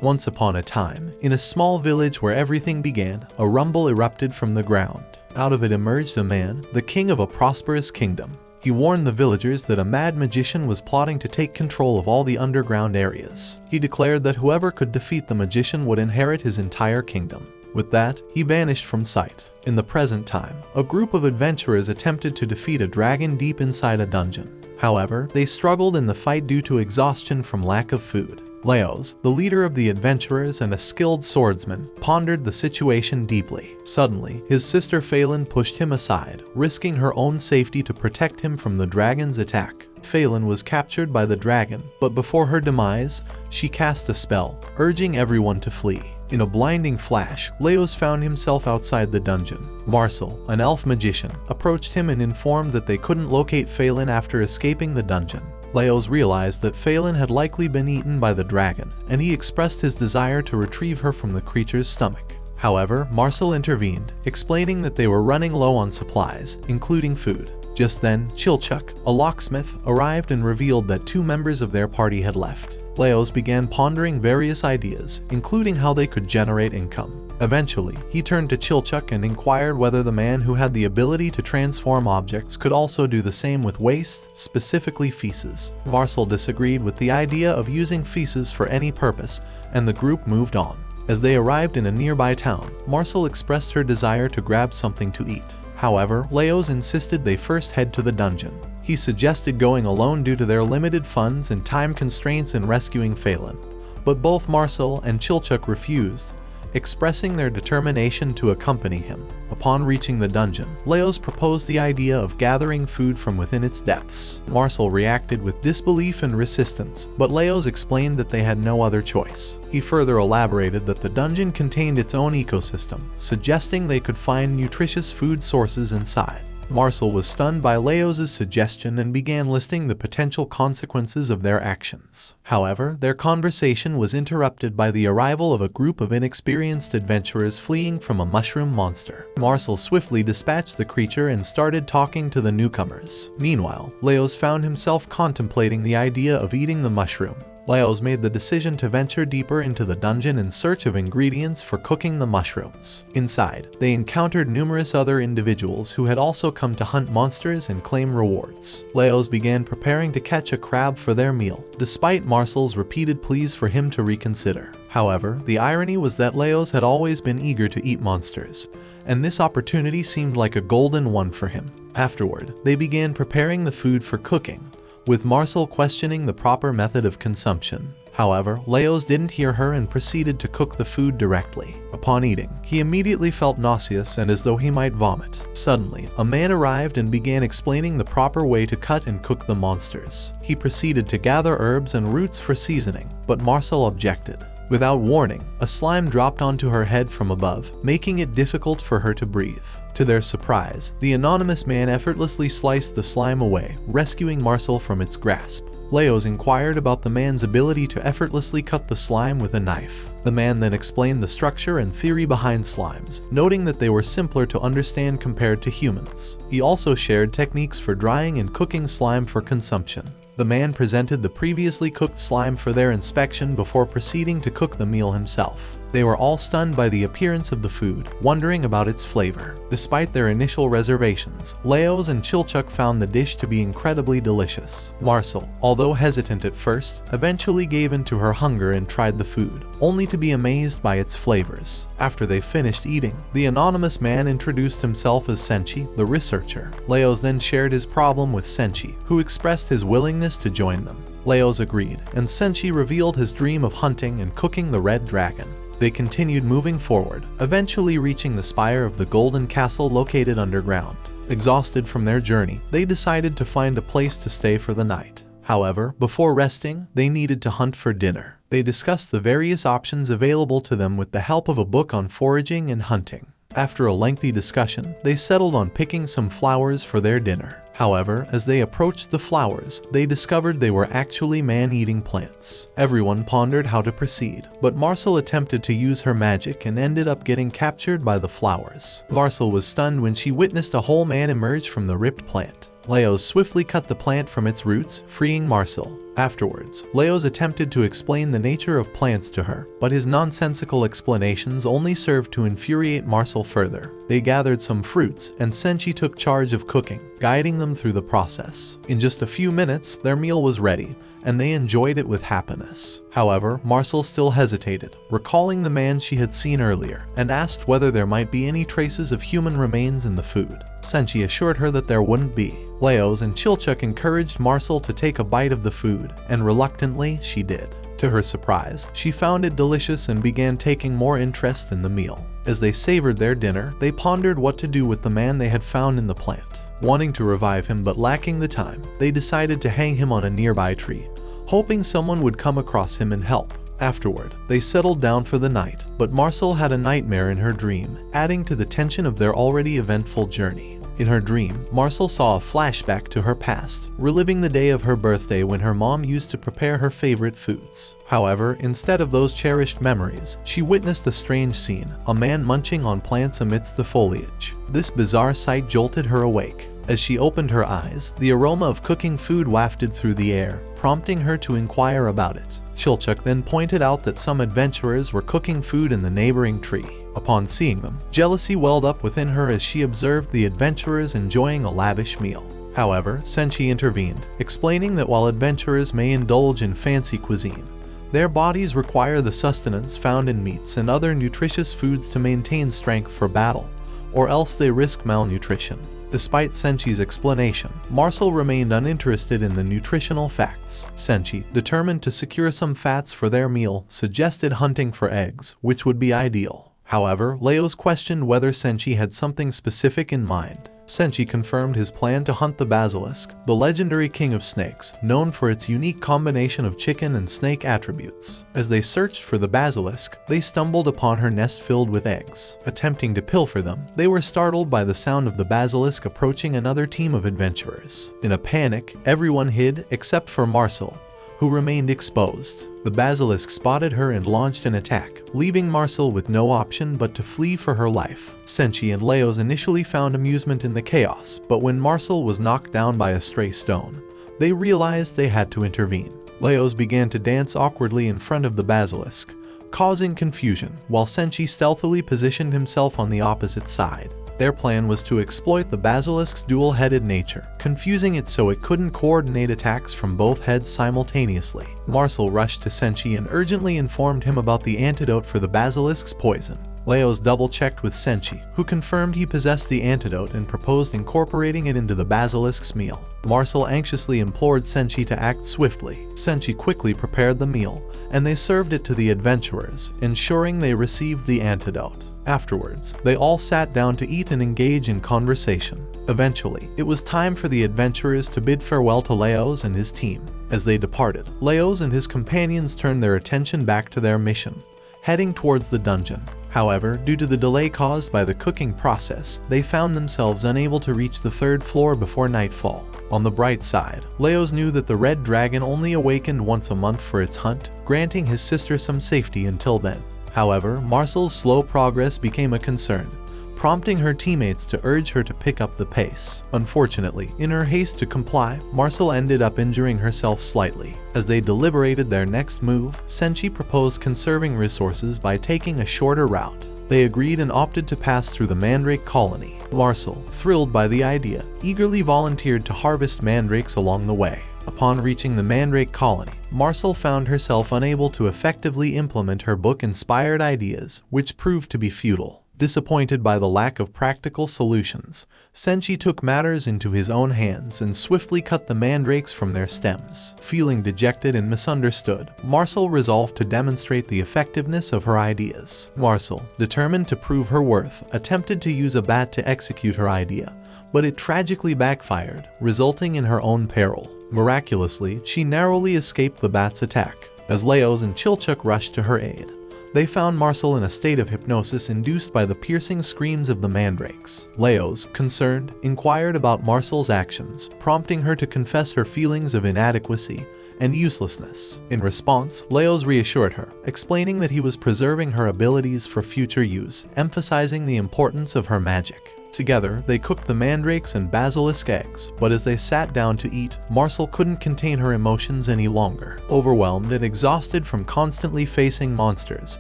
Once upon a time, in a small village where everything began, a rumble erupted from the ground. Out of it emerged a man, the king of a prosperous kingdom. He warned the villagers that a mad magician was plotting to take control of all the underground areas. He declared that whoever could defeat the magician would inherit his entire kingdom. With that, he vanished from sight. In the present time, a group of adventurers attempted to defeat a dragon deep inside a dungeon. However, they struggled in the fight due to exhaustion from lack of food. Leos, the leader of the adventurers and a skilled swordsman, pondered the situation deeply. Suddenly, his sister Phelan pushed him aside, risking her own safety to protect him from the dragon's attack. Phelan was captured by the dragon, but before her demise, she cast a spell, urging everyone to flee. In a blinding flash, Leos found himself outside the dungeon. Marcille, an elf magician, approached him and informed that they couldn't locate Phelan after escaping the dungeon. Leos realized that Phelan had likely been eaten by the dragon, and he expressed his desire to retrieve her from the creature's stomach. However, Marcille intervened, explaining that they were running low on supplies, including food. Just then, Chilchuk, a locksmith, arrived and revealed that 2 members of their party had left. Leos began pondering various ideas, including how they could generate income. Eventually, he turned to Chilchuk and inquired whether the man who had the ability to transform objects could also do the same with waste, specifically feces. Marcille disagreed with the idea of using feces for any purpose, and the group moved on. As they arrived in a nearby town, Marcille expressed her desire to grab something to eat. However, Leos insisted they first head to the dungeon. He suggested going alone due to their limited funds and time constraints in rescuing Phelan, but both Marcille and Chilchuk refused, expressing their determination to accompany him. Upon reaching the dungeon, Leos proposed the idea of gathering food from within its depths. Marcille reacted with disbelief and resistance, but Leos explained that they had no other choice. He further elaborated that the dungeon contained its own ecosystem, suggesting they could find nutritious food sources inside. Marcille was stunned by Leos' suggestion and began listing the potential consequences of their actions. However, their conversation was interrupted by the arrival of a group of inexperienced adventurers fleeing from a mushroom monster. Marcille swiftly dispatched the creature and started talking to the newcomers. Meanwhile, Leos found himself contemplating the idea of eating the mushroom. Leos made the decision to venture deeper into the dungeon in search of ingredients for cooking the mushrooms. Inside, they encountered numerous other individuals who had also come to hunt monsters and claim rewards. Leos began preparing to catch a crab for their meal, despite Marcille's repeated pleas for him to reconsider. However, the irony was that Leos had always been eager to eat monsters, and this opportunity seemed like a golden one for him. Afterward, they began preparing the food for cooking, with Marcille questioning the proper method of consumption. However, Leos didn't hear her and proceeded to cook the food directly. Upon eating, he immediately felt nauseous and as though he might vomit. Suddenly, a man arrived and began explaining the proper way to cut and cook the monsters. He proceeded to gather herbs and roots for seasoning, but Marcille objected. Without warning, a slime dropped onto her head from above, making it difficult for her to breathe. To their surprise, the anonymous man effortlessly sliced the slime away, rescuing Marcille from its grasp. Leos inquired about the man's ability to effortlessly cut the slime with a knife. The man then explained the structure and theory behind slimes, noting that they were simpler to understand compared to humans. He also shared techniques for drying and cooking slime for consumption. The man presented the previously cooked slime for their inspection before proceeding to cook the meal himself. They were all stunned by the appearance of the food, wondering about its flavor. Despite their initial reservations, Leos and Chilchuk found the dish to be incredibly delicious. Marcille, although hesitant at first, eventually gave in to her hunger and tried the food, only to be amazed by its flavors. After they finished eating, the anonymous man introduced himself as Senshi, the researcher. Leos then shared his problem with Senshi, who expressed his willingness to join them. Leos agreed, and Senshi revealed his dream of hunting and cooking the red dragon. They continued moving forward, eventually reaching the spire of the golden castle located underground. Exhausted from their journey, they decided to find a place to stay for the night. However, before resting, they needed to hunt for dinner. They discussed the various options available to them with the help of a book on foraging and hunting. After a lengthy discussion, they settled on picking some flowers for their dinner. However, as they approached the flowers, they discovered they were actually man-eating plants. Everyone pondered how to proceed, but Marcille attempted to use her magic and ended up getting captured by the flowers. Marcille was stunned when she witnessed a whole man emerge from the ripped plant. Leos swiftly cut the plant from its roots, freeing Marcille. Afterwards, Leos attempted to explain the nature of plants to her, but his nonsensical explanations only served to infuriate Marcille further. They gathered some fruits, and Senshi took charge of cooking, guiding them through the process. In just a few minutes, their meal was ready, and they enjoyed it with happiness. However, Marcille still hesitated, recalling the man she had seen earlier, and asked whether there might be any traces of human remains in the food. Senshi assured her that there wouldn't be. Leos and Chilchuk encouraged Marcille to take a bite of the food, and reluctantly, she did. To her surprise, she found it delicious and began taking more interest in the meal. As they savored their dinner, they pondered what to do with the man they had found in the plant. Wanting to revive him but lacking the time, they decided to hang him on a nearby tree, hoping someone would come across him and help. Afterward, they settled down for the night, but Marcille had a nightmare in her dream, adding to the tension of their already eventful journey. In her dream, Marcille saw a flashback to her past, reliving the day of her birthday when her mom used to prepare her favorite foods. However, instead of those cherished memories, she witnessed a strange scene, a man munching on plants amidst the foliage. This bizarre sight jolted her awake. As she opened her eyes, the aroma of cooking food wafted through the air, prompting her to inquire about it. Chilchuk then pointed out that some adventurers were cooking food in the neighboring tree. Upon seeing them, jealousy welled up within her as she observed the adventurers enjoying a lavish meal. However, Senshi intervened, explaining that while adventurers may indulge in fancy cuisine, their bodies require the sustenance found in meats and other nutritious foods to maintain strength for battle, or else they risk malnutrition. Despite Senshi's explanation, Marcille remained uninterested in the nutritional facts. Senshi, determined to secure some fats for their meal, suggested hunting for eggs, which would be ideal. However, Leos questioned whether Senshi had something specific in mind. Senshi confirmed his plan to hunt the Basilisk, the legendary king of snakes, known for its unique combination of chicken and snake attributes. As they searched for the Basilisk, they stumbled upon her nest filled with eggs. Attempting to pilfer them, they were startled by the sound of the Basilisk approaching another team of adventurers. In a panic, everyone hid except for Marcille, who remained exposed. The Basilisk spotted her and launched an attack, leaving Marcille with no option but to flee for her life. Senshi and Leos initially found amusement in the chaos, but when Marcille was knocked down by a stray stone, they realized they had to intervene. Leos began to dance awkwardly in front of the Basilisk, causing confusion, while Senshi stealthily positioned himself on the opposite side. Their plan was to exploit the Basilisk's dual-headed nature, confusing it so it couldn't coordinate attacks from both heads simultaneously. Marcille rushed to Senshi and urgently informed him about the antidote for the Basilisk's poison. Leos double-checked with Senshi, who confirmed he possessed the antidote and proposed incorporating it into the Basilisk's meal. Marcille anxiously implored Senshi to act swiftly. Senshi quickly prepared the meal, and they served it to the adventurers, ensuring they received the antidote. Afterwards, they all sat down to eat and engage in conversation. Eventually, it was time for the adventurers to bid farewell to Leos and his team. As they departed, Leos and his companions turned their attention back to their mission, heading towards the dungeon. However, due to the delay caused by the cooking process, they found themselves unable to reach the third floor before nightfall. On the bright side, Leos knew that the red dragon only awakened once a month for its hunt, granting his sister some safety until then. However, Marcille's slow progress became a concern, prompting her teammates to urge her to pick up the pace. Unfortunately, in her haste to comply, Marcille ended up injuring herself slightly. As they deliberated their next move, Senshi proposed conserving resources by taking a shorter route. They agreed and opted to pass through the Mandrake colony. Marcille, thrilled by the idea, eagerly volunteered to harvest mandrakes along the way. Upon reaching the Mandrake colony, Marcille found herself unable to effectively implement her book-inspired ideas, which proved to be futile. Disappointed by the lack of practical solutions, Senshi took matters into his own hands and swiftly cut the mandrakes from their stems. Feeling dejected and misunderstood, Marcille resolved to demonstrate the effectiveness of her ideas. Marcille, determined to prove her worth, attempted to use a bat to execute her idea, but it tragically backfired, resulting in her own peril. Miraculously, she narrowly escaped the bat's attack. As Leos and Chilchuk rushed to her aid, They found Marcille in a state of hypnosis induced by the piercing screams of the mandrakes. Leos, concerned, inquired about Marcille's actions, prompting her to confess her feelings of inadequacy and uselessness. In response, Leos reassured her, explaining that he was preserving her abilities for future use, emphasizing the importance of her magic. Together, they cooked the mandrakes and basilisk eggs, but as they sat down to eat, Marcille couldn't contain her emotions any longer. Overwhelmed and exhausted from constantly facing monsters,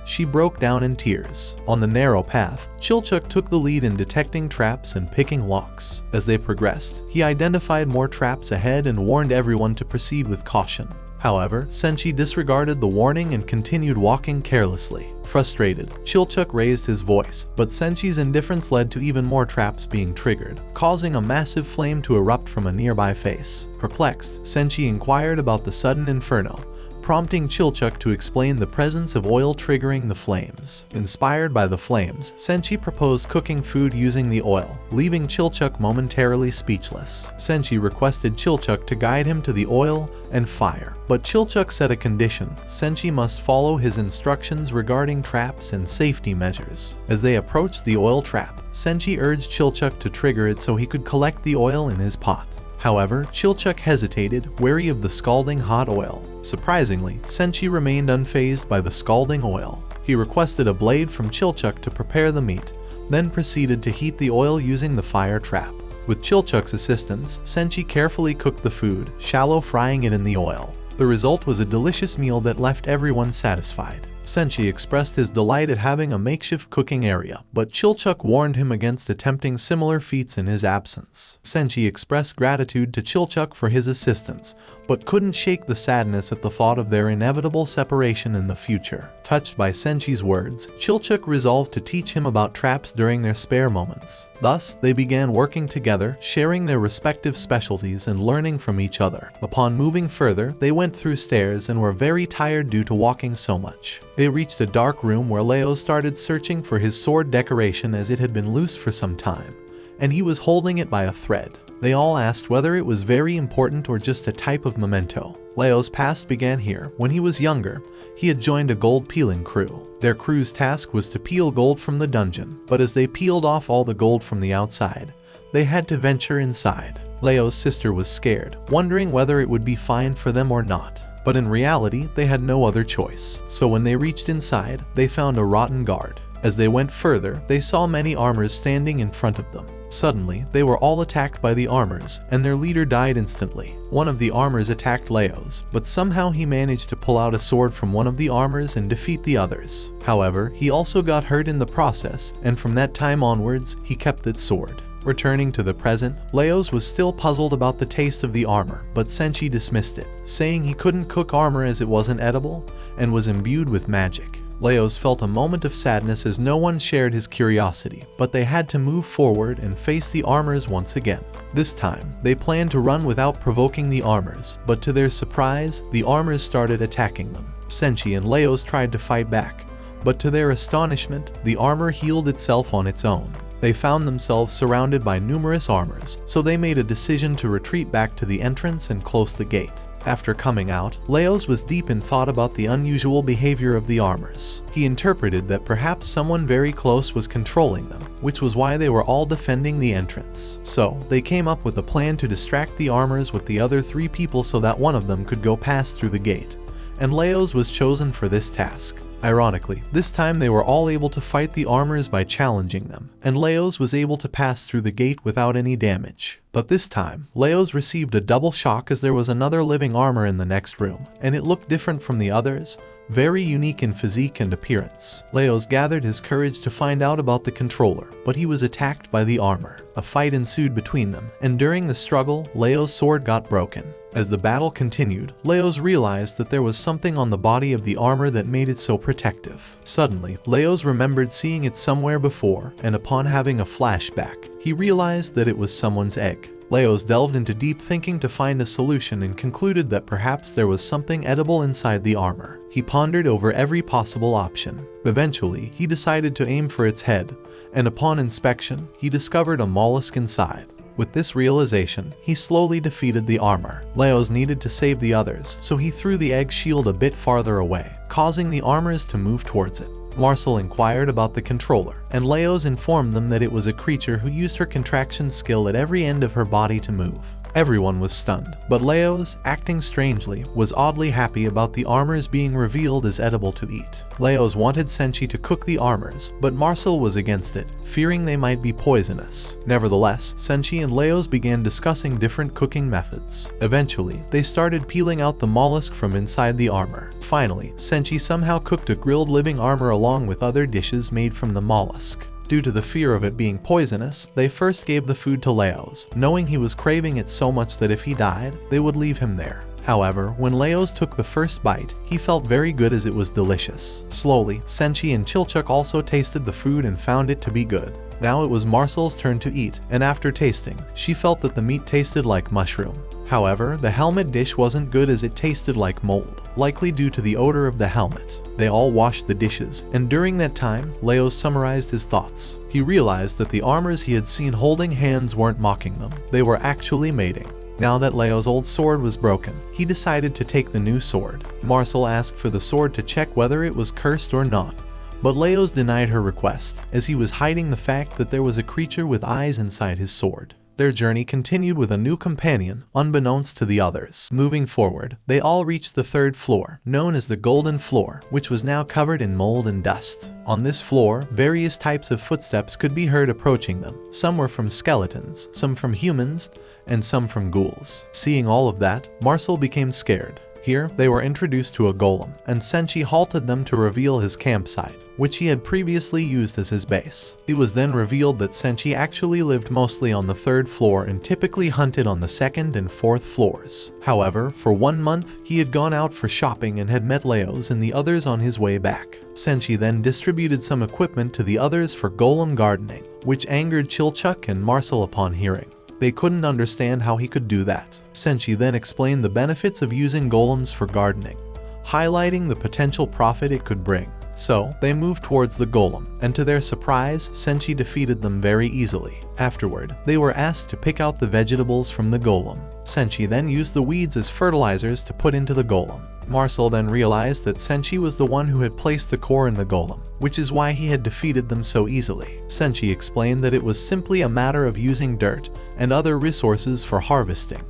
she broke down in tears. On the narrow path, Chilchuk took the lead in detecting traps and picking locks. As they progressed, he identified more traps ahead and warned everyone to proceed with caution. However, Senshi disregarded the warning and continued walking carelessly. Frustrated, Chilchuk raised his voice, but Senshi's indifference led to even more traps being triggered, causing a massive flame to erupt from a nearby face. Perplexed, Senshi inquired about the sudden inferno, prompting Chilchuk to explain the presence of oil triggering the flames. Inspired by the flames, Senshi proposed cooking food using the oil, leaving Chilchuk momentarily speechless. Senshi requested Chilchuk to guide him to the oil and fire, but Chilchuk set a condition: Senshi must follow his instructions regarding traps and safety measures. As they approached the oil trap, Senshi urged Chilchuk to trigger it so he could collect the oil in his pot. However, Chilchuk hesitated, wary of the scalding hot oil. Surprisingly, Senshi remained unfazed by the scalding oil. He requested a blade from Chilchuk to prepare the meat, then proceeded to heat the oil using the fire trap. With Chilchuk's assistance, Senshi carefully cooked the food, shallow frying it in the oil. The result was a delicious meal that left everyone satisfied. Senshi expressed his delight at having a makeshift cooking area, but Chilchuk warned him against attempting similar feats in his absence. Senshi expressed gratitude to Chilchuk for his assistance, but couldn't shake the sadness at the thought of their inevitable separation in the future. Touched by Senshi's words, Chilchuk resolved to teach him about traps during their spare moments. Thus, they began working together, sharing their respective specialties and learning from each other. Upon moving further, they went through stairs and were very tired due to walking so much. They reached a dark room where Leo started searching for his sword decoration as it had been loose for some time, and he was holding it by a thread. They all asked whether it was very important or just a type of memento. Leo's past began here. When he was younger, he had joined a gold peeling crew. Their crew's task was to peel gold from the dungeon, but as they peeled off all the gold from the outside, they had to venture inside. Leo's sister was scared, wondering whether it would be fine for them or not. But in reality, they had no other choice. So when they reached inside, they found a rotten guard. As they went further, they saw many armors standing in front of them. Suddenly, they were all attacked by the armors, and their leader died instantly. One of the armors attacked Leo's, but somehow he managed to pull out a sword from one of the armors and defeat the others. However, he also got hurt in the process, and from that time onwards, he kept its sword. Returning to the present, Leo's was still puzzled about the taste of the armor, but Senshi dismissed it, saying he couldn't cook armor as it wasn't edible and was imbued with magic. Leo's felt a moment of sadness as no one shared his curiosity, but they had to move forward and face the armors once again. This time, they planned to run without provoking the armors, but to their surprise, the armors started attacking them. Senshi and Leo's tried to fight back, but to their astonishment, the armor healed itself on its own. They found themselves surrounded by numerous armors, so they made a decision to retreat back to the entrance and close the gate. After coming out, Leo's was deep in thought about the unusual behavior of the armors. He interpreted that perhaps someone very close was controlling them, which was why they were all defending the entrance. So, they came up with a plan to distract the armors with the other 3 people so that one of them could go past through the gate, and Leo's was chosen for this task. Ironically, this time they were all able to fight the armors by challenging them, and Leo's was able to pass through the gate without any damage. But this time, Leo's received a double shock as there was another living armor in the next room, and it looked different from the others, very unique in physique and appearance. Leo's gathered his courage to find out about the controller, but he was attacked by the armor. A fight ensued between them, and during the struggle, Leo's sword got broken. As the battle continued, Leo's realized that there was something on the body of the armor that made it so protective. Suddenly, Leo's remembered seeing it somewhere before, and upon having a flashback, he realized that it was someone's egg. Leo's delved into deep thinking to find a solution and concluded that perhaps there was something edible inside the armor. He pondered over every possible option. Eventually, he decided to aim for its head, and upon inspection, he discovered a mollusk inside. With this realization, he slowly defeated the armor. Leo's needed to save the others, so he threw the egg shield a bit farther away, causing the armors to move towards it. Marcille inquired about the controller, and Leos informed them that it was a creature who used her contraction skill at every end of her body to move. Everyone was stunned, but Leos, acting strangely, was oddly happy about the armors being revealed as edible to eat. Leos wanted Senshi to cook the armors, but Marcille was against it, fearing they might be poisonous. Nevertheless, Senshi and Leos began discussing different cooking methods. Eventually, they started peeling out the mollusk from inside the armor. Finally, Senshi somehow cooked a grilled living armor along with other dishes made from the mollusk. Due to the fear of it being poisonous, they first gave the food to Leos, knowing he was craving it so much that if he died, they would leave him there. However, when Leos took the first bite, he felt very good as it was delicious. Slowly, Senshi and Chilchuk also tasted the food and found it to be good. Now it was Marcille's turn to eat, and after tasting, she felt that the meat tasted like mushroom. However, the helmet dish wasn't good as it tasted like mold, likely due to the odor of the helmet. They all washed the dishes, and during that time, Leos summarized his thoughts. He realized that the armors he had seen holding hands weren't mocking them, they were actually mating. Now that Leo's old sword was broken, he decided to take the new sword. Marcille asked for the sword to check whether it was cursed or not, but Leos denied her request, as he was hiding the fact that there was a creature with eyes inside his sword. Their journey continued with a new companion, unbeknownst to the others. Moving forward, they all reached the third floor, known as the Golden Floor, which was now covered in mold and dust. On this floor, various types of footsteps could be heard approaching them. Some were from skeletons, some from humans, and some from ghouls. Seeing all of that, Marcille became scared. Here, they were introduced to a golem, and Senshi halted them to reveal his campsite, which he had previously used as his base. It was then revealed that Senshi actually lived mostly on the third floor and typically hunted on the second and fourth floors. However, for 1 month, he had gone out for shopping and had met Leos and the others on his way back. Senshi then distributed some equipment to the others for golem gardening, which angered Chilchuk and Marcille upon hearing. They couldn't understand how he could do that. Senshi then explained the benefits of using golems for gardening, highlighting the potential profit it could bring. So, they moved towards the golem, and to their surprise, Senshi defeated them very easily. Afterward, they were asked to pick out the vegetables from the golem. Senshi then used the weeds as fertilizers to put into the golem. Marcille then realized that Senshi was the one who had placed the core in the golem, which is why he had defeated them so easily. Senshi explained that it was simply a matter of using dirt and other resources for harvesting,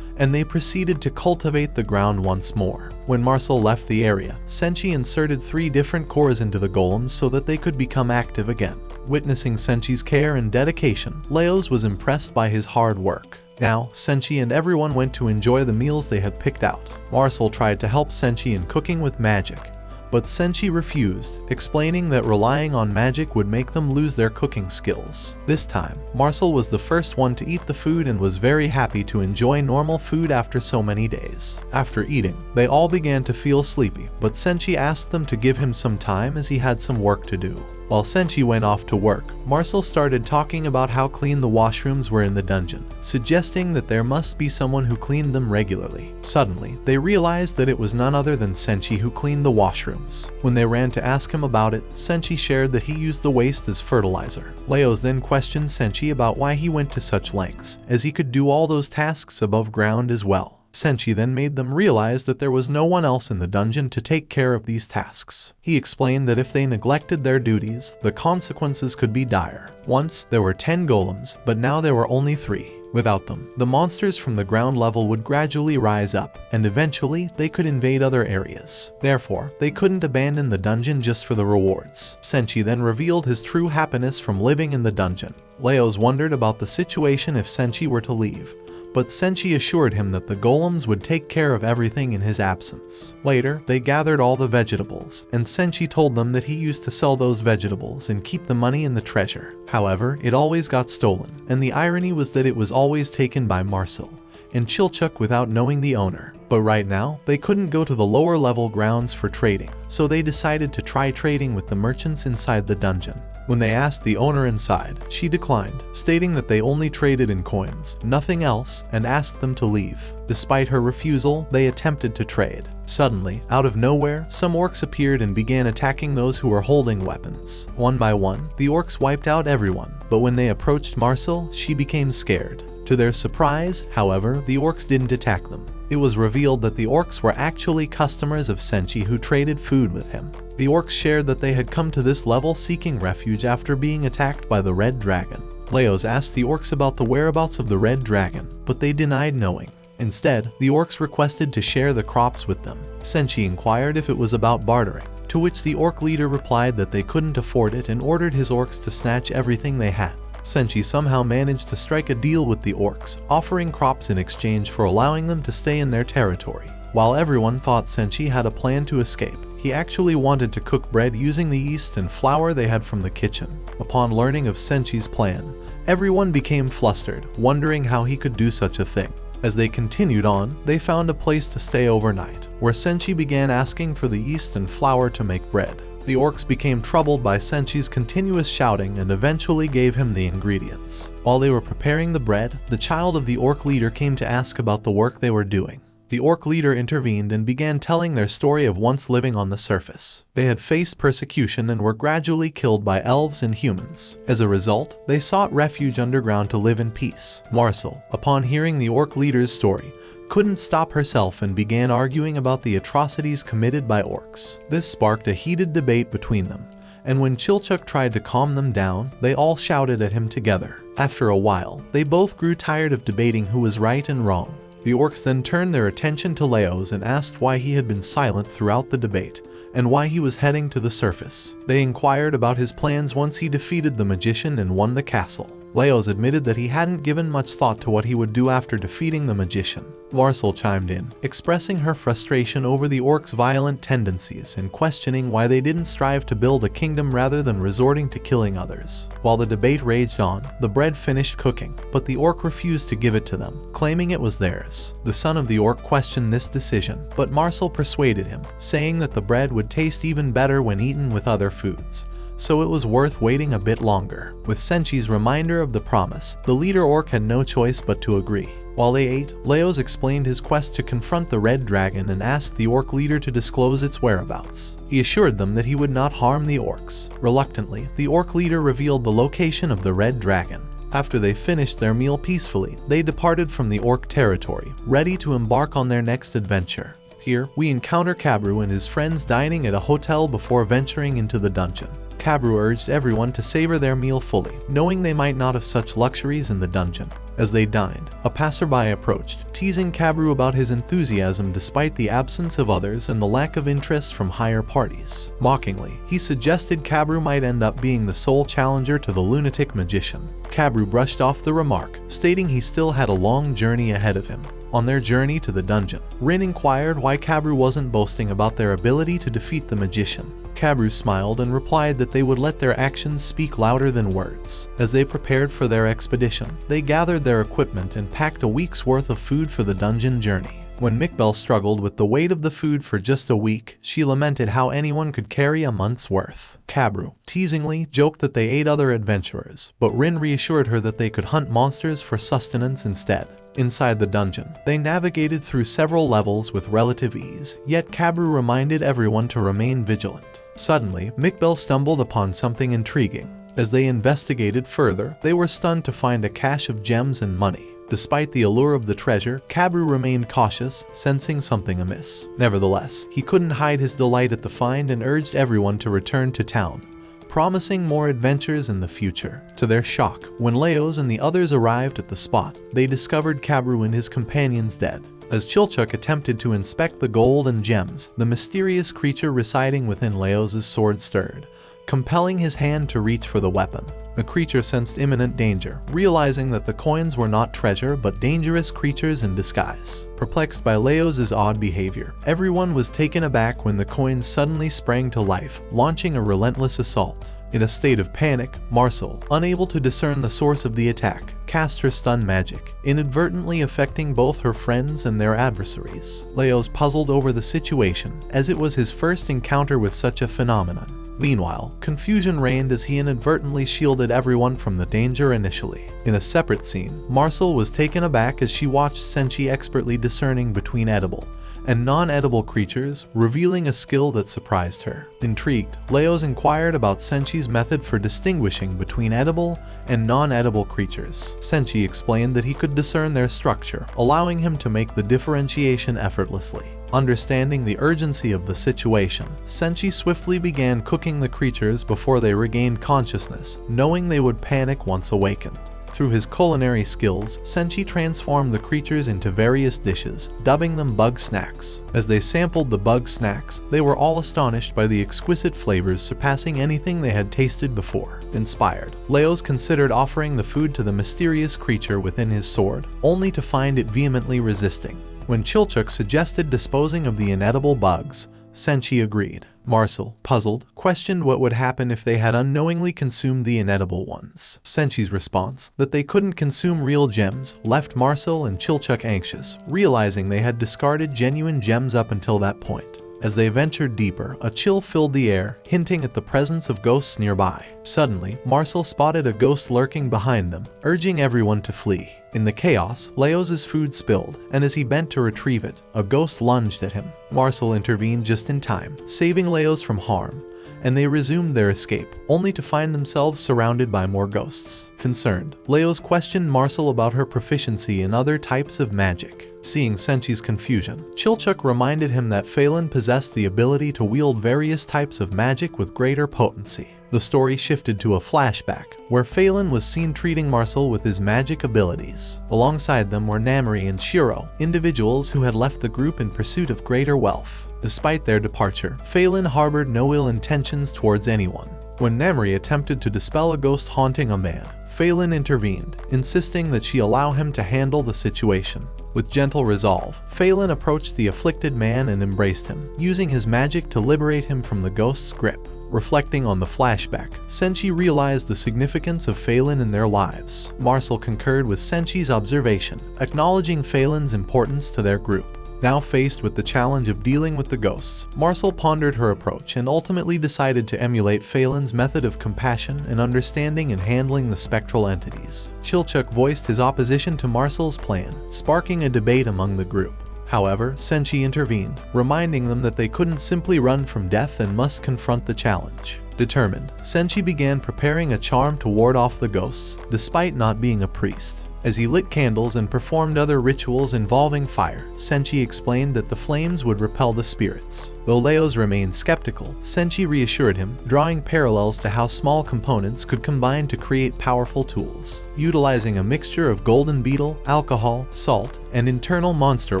and they proceeded to cultivate the ground once more. When Marcille left the area, Senshi inserted 3 different cores into the golems so that they could become active again. Witnessing Senshi's care and dedication, Leos was impressed by his hard work. Now, Senshi and everyone went to enjoy the meals they had picked out. Marcille tried to help Senshi in cooking with magic, but Senshi refused, explaining that relying on magic would make them lose their cooking skills. This time, Marcille was the first one to eat the food and was very happy to enjoy normal food after so many days. After eating, they all began to feel sleepy, but Senshi asked them to give him some time as he had some work to do. While Senshi went off to work, Marcille started talking about how clean the washrooms were in the dungeon, suggesting that there must be someone who cleaned them regularly. Suddenly, they realized that it was none other than Senshi who cleaned the washrooms. When they ran to ask him about it, Senshi shared that he used the waste as fertilizer. Leos then questioned Senshi about why he went to such lengths, as he could do all those tasks above ground as well. Senshi then made them realize that there was no one else in the dungeon to take care of these tasks. He explained that if they neglected their duties, the consequences could be dire. Once, there were 10 golems, but now there were only 3. Without them, the monsters from the ground level would gradually rise up, and eventually they could invade other areas. Therefore, they couldn't abandon the dungeon just for the rewards. Senshi then revealed his true happiness from living in the dungeon. Leos wondered about the situation if Senshi were to leave, but Senshi assured him that the golems would take care of everything in his absence. Later, they gathered all the vegetables, and Senshi told them that he used to sell those vegetables and keep the money in the treasure. However, it always got stolen, and the irony was that it was always taken by Marcille and Chilchuk without knowing the owner. But right now, they couldn't go to the lower level grounds for trading, so they decided to try trading with the merchants inside the dungeon. When they asked the owner inside, she declined, stating that they only traded in coins, nothing else, and asked them to leave. Despite her refusal, they attempted to trade. Suddenly, out of nowhere, some orcs appeared and began attacking those who were holding weapons. One by one, the orcs wiped out everyone, but when they approached Marcille, she became scared. To their surprise, however, the orcs didn't attack them. It was revealed that the orcs were actually customers of Senshi who traded food with him. The orcs shared that they had come to this level seeking refuge after being attacked by the red dragon. Leos asked the orcs about the whereabouts of the red dragon, but they denied knowing. Instead, the orcs requested to share the crops with them. Senshi inquired if it was about bartering, to which the orc leader replied that they couldn't afford it and ordered his orcs to snatch everything they had. Senshi somehow managed to strike a deal with the orcs, offering crops in exchange for allowing them to stay in their territory. While everyone thought Senshi had a plan to escape, he actually wanted to cook bread using the yeast and flour they had from the kitchen. Upon learning of Senshi's plan, everyone became flustered, wondering how he could do such a thing. As they continued on, they found a place to stay overnight, where Senshi began asking for the yeast and flour to make bread. The orcs became troubled by Senshi's continuous shouting and eventually gave him the ingredients. While they were preparing the bread, the child of the orc leader came to ask about the work they were doing. The orc leader intervened and began telling their story of once living on the surface. They had faced persecution and were gradually killed by elves and humans. As a result, they sought refuge underground to live in peace. Marcille, upon hearing the orc leader's story, couldn't stop herself and began arguing about the atrocities committed by orcs. This sparked a heated debate between them, and when Chilchuk tried to calm them down, they all shouted at him together. After a while, they both grew tired of debating who was right and wrong. The orcs then turned their attention to Leos and asked why he had been silent throughout the debate, and why he was heading to the surface. They inquired about his plans once he defeated the magician and won the castle. Leos admitted that he hadn't given much thought to what he would do after defeating the magician. Marcille chimed in, expressing her frustration over the orcs' violent tendencies and questioning why they didn't strive to build a kingdom rather than resorting to killing others. While the debate raged on, the bread finished cooking, but the orc refused to give it to them, claiming it was theirs. The son of the orc questioned this decision, but Marcille persuaded him, saying that the bread would taste even better when eaten with other foods, so it was worth waiting a bit longer. With Senshi's reminder of the promise, the leader orc had no choice but to agree. While they ate, Leos explained his quest to confront the red dragon and asked the orc leader to disclose its whereabouts. He assured them that he would not harm the orcs. Reluctantly, the orc leader revealed the location of the red dragon. After they finished their meal peacefully, they departed from the orc territory, ready to embark on their next adventure. Here, we encounter Kabru and his friends dining at a hotel before venturing into the dungeon. Kabru urged everyone to savor their meal fully, knowing they might not have such luxuries in the dungeon. As they dined, a passerby approached, teasing Kabru about his enthusiasm despite the absence of others and the lack of interest from higher parties. Mockingly, he suggested Kabru might end up being the sole challenger to the lunatic magician. Kabru brushed off the remark, stating he still had a long journey ahead of him. On their journey to the dungeon, Rin inquired why Kabru wasn't boasting about their ability to defeat the magician. Kabru smiled and replied that they would let their actions speak louder than words. As they prepared for their expedition, they gathered their equipment and packed a week's worth of food for the dungeon journey. When Mikbel struggled with the weight of the food for just a week, she lamented how anyone could carry a month's worth. Kabru, teasingly, joked that they ate other adventurers, but Rin reassured her that they could hunt monsters for sustenance instead. Inside the dungeon, they navigated through several levels with relative ease, yet Kabru reminded everyone to remain vigilant. Suddenly, Mikbel stumbled upon something intriguing. As they investigated further, they were stunned to find a cache of gems and money. Despite the allure of the treasure, Kabru remained cautious, sensing something amiss. Nevertheless, he couldn't hide his delight at the find and urged everyone to return to town, promising more adventures in the future. To their shock, when Leos and the others arrived at the spot, they discovered Kabru and his companions dead. As Chilchuk attempted to inspect the gold and gems, the mysterious creature residing within Leos' sword stirred, compelling his hand to reach for the weapon. The creature sensed imminent danger, realizing that the coins were not treasure but dangerous creatures in disguise. Perplexed by Leos' odd behavior, everyone was taken aback when the coins suddenly sprang to life, launching a relentless assault. In a state of panic, Marcille, unable to discern the source of the attack, cast her stun magic, inadvertently affecting both her friends and their adversaries. Leos puzzled over the situation, as it was his first encounter with such a phenomenon. Meanwhile, confusion reigned as he inadvertently shielded everyone from the danger initially. In a separate scene, Marcille was taken aback as she watched Senshi expertly discerning between edible and non-edible creatures, revealing a skill that surprised her. Intrigued, Leos inquired about Senshi's method for distinguishing between edible and non-edible creatures. Senshi explained that he could discern their structure, allowing him to make the differentiation effortlessly. Understanding the urgency of the situation, Senshi swiftly began cooking the creatures before they regained consciousness, knowing they would panic once awakened. Through his culinary skills, Senshi transformed the creatures into various dishes, dubbing them bug snacks. As they sampled the bug snacks, they were all astonished by the exquisite flavors surpassing anything they had tasted before. Inspired, Leos considered offering the food to the mysterious creature within his sword, only to find it vehemently resisting. When Chilchuk suggested disposing of the inedible bugs, Senshi agreed. Marcille, puzzled, questioned what would happen if they had unknowingly consumed the inedible ones. Senshi's response, that they couldn't consume real gems, left Marcille and Chilchuk anxious, realizing they had discarded genuine gems up until that point. As they ventured deeper, a chill filled the air, hinting at the presence of ghosts nearby. Suddenly, Marcille spotted a ghost lurking behind them, urging everyone to flee. In the chaos, Leos' food spilled, and as he bent to retrieve it, a ghost lunged at him. Marcille intervened just in time, saving Leos from harm, and they resumed their escape, only to find themselves surrounded by more ghosts. Concerned, Leos questioned Marcille about her proficiency in other types of magic. Seeing Senshi's confusion, Chilchuk reminded him that Phelan possessed the ability to wield various types of magic with greater potency. The story shifted to a flashback, where Phelan was seen treating Marcille with his magic abilities. Alongside them were Namari and Shiro, individuals who had left the group in pursuit of greater wealth. Despite their departure, Phelan harbored no ill intentions towards anyone. When Namari attempted to dispel a ghost haunting a man, Phelan intervened, insisting that she allow him to handle the situation. With gentle resolve, Phelan approached the afflicted man and embraced him, using his magic to liberate him from the ghost's grip. Reflecting on the flashback, Senshi realized the significance of Phelan in their lives. Marcille concurred with Senshi's observation, acknowledging Phelan's importance to their group. Now faced with the challenge of dealing with the ghosts, Marcille pondered her approach and ultimately decided to emulate Phelan's method of compassion and understanding in handling the spectral entities. Chilchuk voiced his opposition to Marcille's plan, sparking a debate among the group. However, Senshi intervened, reminding them that they couldn't simply run from death and must confront the challenge. Determined, Senshi began preparing a charm to ward off the ghosts, despite not being a priest. As he lit candles and performed other rituals involving fire, Senshi explained that the flames would repel the spirits. Though Leos remained skeptical, Senshi reassured him, drawing parallels to how small components could combine to create powerful tools. Utilizing a mixture of golden beetle, alcohol, salt, and internal monster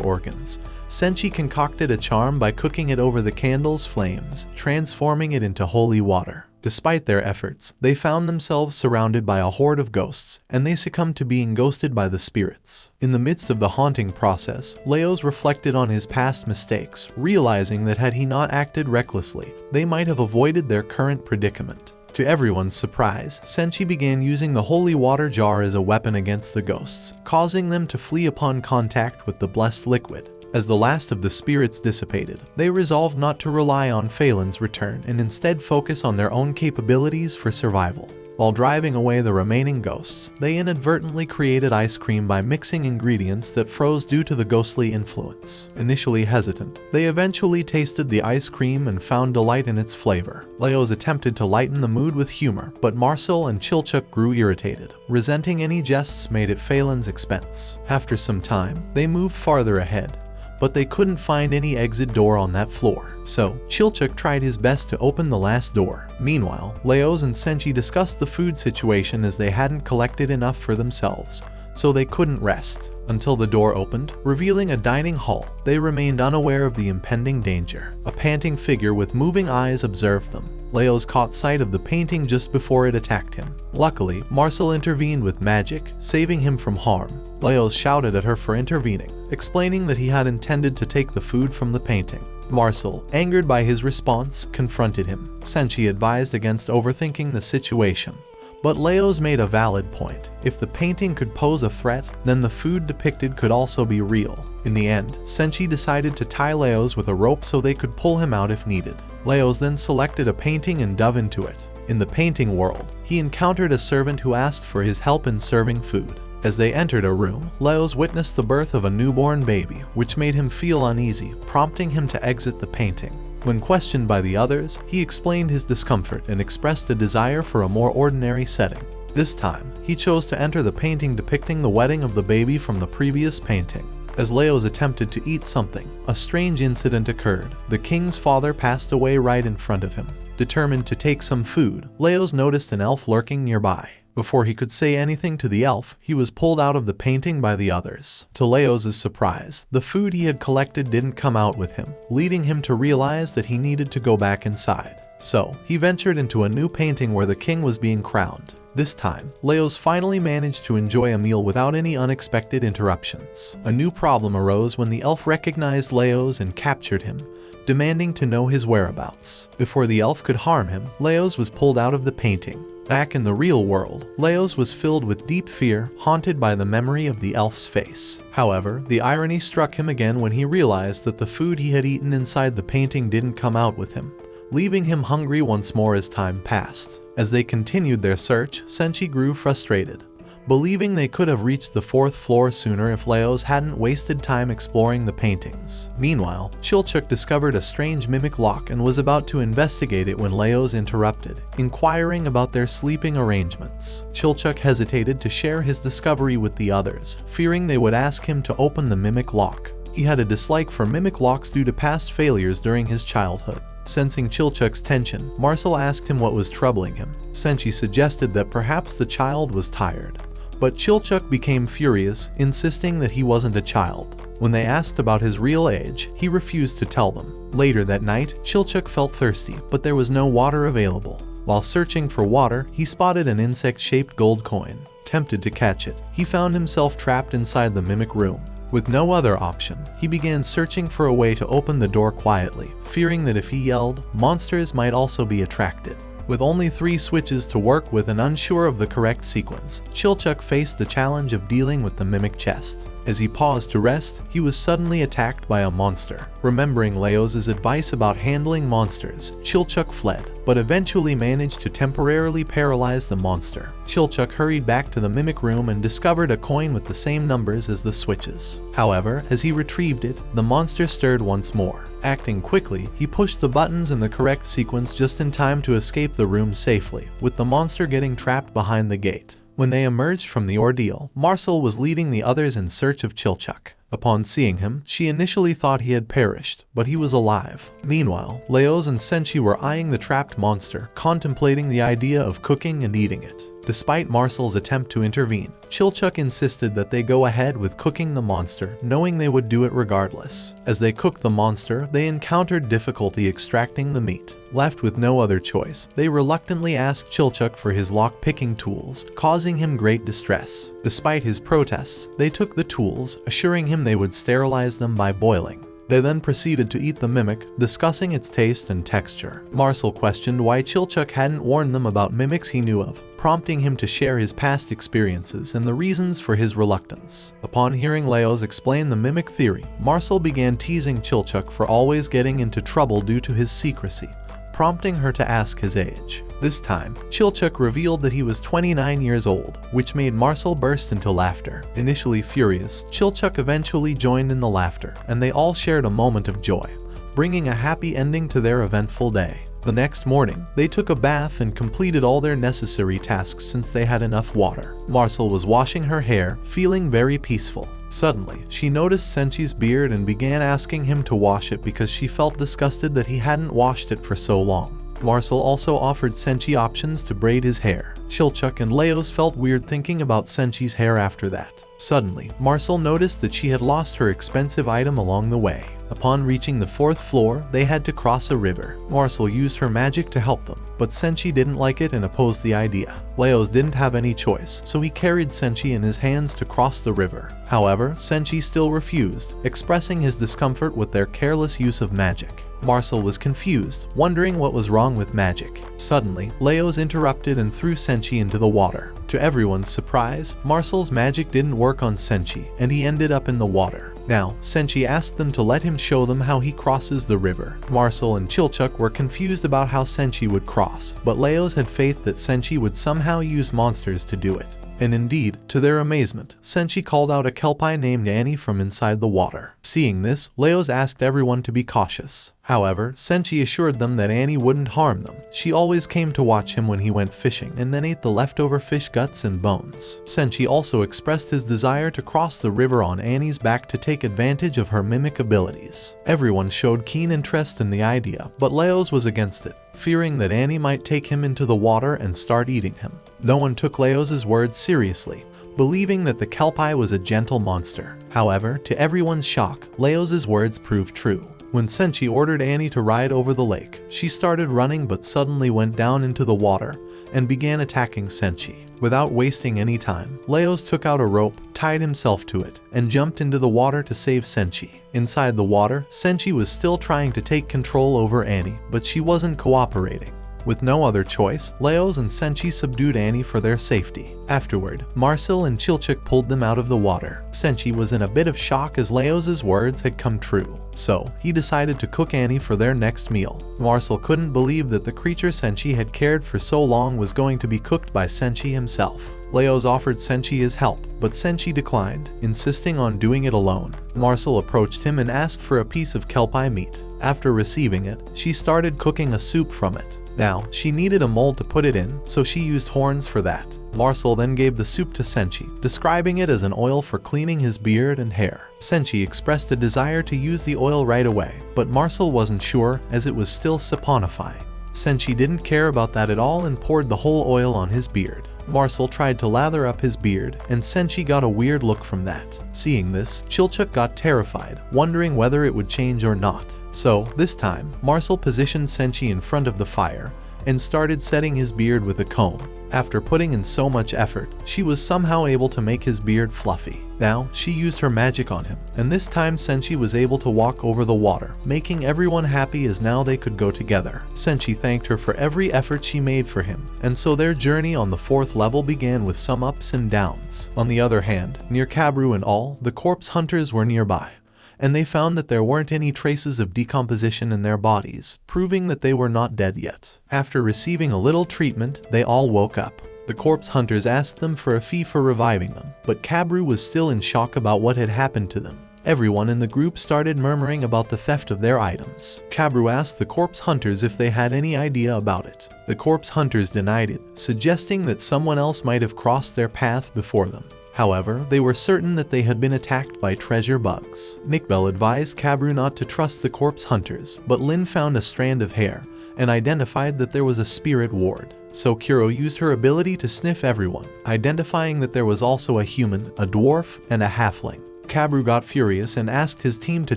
organs, Senshi concocted a charm by cooking it over the candle's flames, transforming it into holy water. Despite their efforts, they found themselves surrounded by a horde of ghosts, and they succumbed to being ghosted by the spirits. In the midst of the haunting process, Leos reflected on his past mistakes, realizing that had he not acted recklessly, they might have avoided their current predicament. To everyone's surprise, Senshi began using the holy water jar as a weapon against the ghosts, causing them to flee upon contact with the blessed liquid. As the last of the spirits dissipated, they resolved not to rely on Phelan's return and instead focus on their own capabilities for survival. While driving away the remaining ghosts, they inadvertently created ice cream by mixing ingredients that froze due to the ghostly influence. Initially hesitant, they eventually tasted the ice cream and found delight in its flavor. Leos attempted to lighten the mood with humor, but Marcille and Chilchuk grew irritated, resenting any jests made at Phelan's expense. After some time, they moved farther ahead, but they couldn't find any exit door on that floor, so Chilchuk tried his best to open the last door. Meanwhile, Leos and Senshi discussed the food situation as they hadn't collected enough for themselves, so they couldn't rest. Until the door opened, revealing a dining hall, they remained unaware of the impending danger. A panting figure with moving eyes observed them. Leos caught sight of the painting just before it attacked him. Luckily, Marcille intervened with magic, saving him from harm. Leos shouted at her for intervening, explaining that he had intended to take the food from the painting. Marcille, angered by his response, confronted him. Senshi advised against overthinking the situation, but Leos made a valid point. If the painting could pose a threat, then the food depicted could also be real. In the end, Senshi decided to tie Leos with a rope so they could pull him out if needed. Leos then selected a painting and dove into it. In the painting world, he encountered a servant who asked for his help in serving food. As they entered a room, Leos witnessed the birth of a newborn baby, which made him feel uneasy, prompting him to exit the painting. When questioned by the others, he explained his discomfort and expressed a desire for a more ordinary setting. This time, he chose to enter the painting depicting the wedding of the baby from the previous painting. As Leos attempted to eat something, a strange incident occurred. The king's father passed away right in front of him. Determined to take some food, Leos noticed an elf lurking nearby. Before he could say anything to the elf, he was pulled out of the painting by the others. To Leos' surprise, the food he had collected didn't come out with him, leading him to realize that he needed to go back inside. So, he ventured into a new painting where the king was being crowned. This time, Leos finally managed to enjoy a meal without any unexpected interruptions. A new problem arose when the elf recognized Leos and captured him, demanding to know his whereabouts. Before the elf could harm him, Leos was pulled out of the painting. Back in the real world, Leos was filled with deep fear, haunted by the memory of the elf's face. However, the irony struck him again when he realized that the food he had eaten inside the painting didn't come out with him, leaving him hungry once more as time passed. As they continued their search, Senshi grew frustrated, believing they could have reached the 4th floor sooner if Leos hadn't wasted time exploring the paintings. Meanwhile, Chilchuk discovered a strange mimic lock and was about to investigate it when Leos interrupted, inquiring about their sleeping arrangements. Chilchuk hesitated to share his discovery with the others, fearing they would ask him to open the mimic lock. He had a dislike for mimic locks due to past failures during his childhood. Sensing Chilchuk's tension, Marcille asked him what was troubling him. Senshi suggested that perhaps the child was tired. But Chilchuk became furious, insisting that he wasn't a child. When they asked about his real age, he refused to tell them. Later that night, Chilchuk felt thirsty, but there was no water available. While searching for water, he spotted an insect-shaped gold coin. Tempted to catch it, he found himself trapped inside the mimic room. With no other option, he began searching for a way to open the door quietly, fearing that if he yelled, monsters might also be attracted. With only 3 switches to work with and unsure of the correct sequence, Chilchuk faced the challenge of dealing with the mimic chest. As he paused to rest, he was suddenly attacked by a monster. Remembering Leos' advice about handling monsters, Chilchuk fled, but eventually managed to temporarily paralyze the monster. Chilchuk hurried back to the mimic room and discovered a coin with the same numbers as the switches. However, as he retrieved it, the monster stirred once more. Acting quickly, he pushed the buttons in the correct sequence just in time to escape the room safely, with the monster getting trapped behind the gate. When they emerged from the ordeal, Marcille was leading the others in search of Chilchuk. Upon seeing him, she initially thought he had perished, but he was alive. Meanwhile, Leos and Senshi were eyeing the trapped monster, contemplating the idea of cooking and eating it. Despite Marcille's attempt to intervene, Chilchuk insisted that they go ahead with cooking the monster, knowing they would do it regardless. As they cooked the monster, they encountered difficulty extracting the meat. Left with no other choice, they reluctantly asked Chilchuk for his lock-picking tools, causing him great distress. Despite his protests, they took the tools, assuring him they would sterilize them by boiling. They then proceeded to eat the mimic, discussing its taste and texture. Marcille questioned why Chilchuk hadn't warned them about mimics he knew of, prompting him to share his past experiences and the reasons for his reluctance. Upon hearing Leos explain the mimic theory, Marcille began teasing Chilchuk for always getting into trouble due to his secrecy, prompting her to ask his age. This time, Chilchuk revealed that he was 29 years old, which made Marcille burst into laughter. Initially furious, Chilchuk eventually joined in the laughter, and they all shared a moment of joy, bringing a happy ending to their eventful day. The next morning, they took a bath and completed all their necessary tasks since they had enough water. Marcille was washing her hair, feeling very peaceful. Suddenly, she noticed Senshi's beard and began asking him to wash it because she felt disgusted that he hadn't washed it for so long. Marcille also offered Senshi options to braid his hair. Chilchuk and Leos felt weird thinking about Senshi's hair after that. Suddenly, Marcille noticed that she had lost her expensive item along the way. Upon reaching the 4th floor, they had to cross a river. Marcille used her magic to help them, but Senshi didn't like it and opposed the idea. Leos didn't have any choice, so he carried Senshi in his hands to cross the river. However, Senshi still refused, expressing his discomfort with their careless use of magic. Marcille was confused, wondering what was wrong with magic. Suddenly, Leos interrupted and threw Senshi into the water. To everyone's surprise, Marcille's magic didn't work on Senshi, and he ended up in the water. Now, Senshi asked them to let him show them how he crosses the river. Marcille and Chilchuk were confused about how Senshi would cross, but Leos had faith that Senshi would somehow use monsters to do it. And indeed, to their amazement, Senshi called out a kelpie named Annie from inside the water. Seeing this, Leos asked everyone to be cautious. However, Senshi assured them that Annie wouldn't harm them. She always came to watch him when he went fishing and then ate the leftover fish guts and bones. Senshi also expressed his desire to cross the river on Annie's back to take advantage of her mimic abilities. Everyone showed keen interest in the idea, but Leos was against it, fearing that Annie might take him into the water and start eating him. No one took Leos' words seriously, believing that the kelpie was a gentle monster. However, to everyone's shock, Leos' words proved true. When Senshi ordered Annie to ride over the lake, she started running but suddenly went down into the water and began attacking Senshi. Without wasting any time, Leos took out a rope, tied himself to it, and jumped into the water to save Senshi. Inside the water, Senshi was still trying to take control over Annie, but she wasn't cooperating. With no other choice, Leos and Senshi subdued Annie for their safety. Afterward, Marcille and Chilchuk pulled them out of the water. Senshi was in a bit of shock as Leos' words had come true, so he decided to cook Annie for their next meal. Marcille couldn't believe that the creature Senshi had cared for so long was going to be cooked by Senshi himself. Leos offered Senshi his help, but Senshi declined, insisting on doing it alone. Marcille approached him and asked for a piece of kelpie meat. After receiving it, she started cooking a soup from it. Now, she needed a mold to put it in, so she used horns for that. Marcille then gave the soup to Senshi, describing it as an oil for cleaning his beard and hair. Senshi expressed a desire to use the oil right away, but Marcille wasn't sure as it was still saponifying. Senshi didn't care about that at all and poured the whole oil on his beard. Marcille tried to lather up his beard, and Senshi got a weird look from that. Seeing this, Chilchuk got terrified, wondering whether it would change or not. So, this time, Marcille positioned Senshi in front of the fire and started setting his beard with a comb. After putting in so much effort, she was somehow able to make his beard fluffy. Now, she used her magic on him, and this time Senshi was able to walk over the water, making everyone happy as now they could go together. Senshi thanked her for every effort she made for him, and so their journey on the 4th level began with some ups and downs. On the other hand, near Kabru and all, the corpse hunters were nearby, and they found that there weren't any traces of decomposition in their bodies, proving that they were not dead yet. After receiving a little treatment, they all woke up. The corpse hunters asked them for a fee for reviving them, but Kabru was still in shock about what had happened to them. Everyone in the group started murmuring about the theft of their items. Kabru asked the corpse hunters if they had any idea about it. The corpse hunters denied it, suggesting that someone else might have crossed their path before them. However, they were certain that they had been attacked by treasure bugs. Mikbel advised Kabru not to trust the corpse hunters, but Lin found a strand of hair and identified that there was a spirit ward. So Kuro used her ability to sniff everyone, identifying that there was also a human, a dwarf, and a halfling. Kabru got furious and asked his team to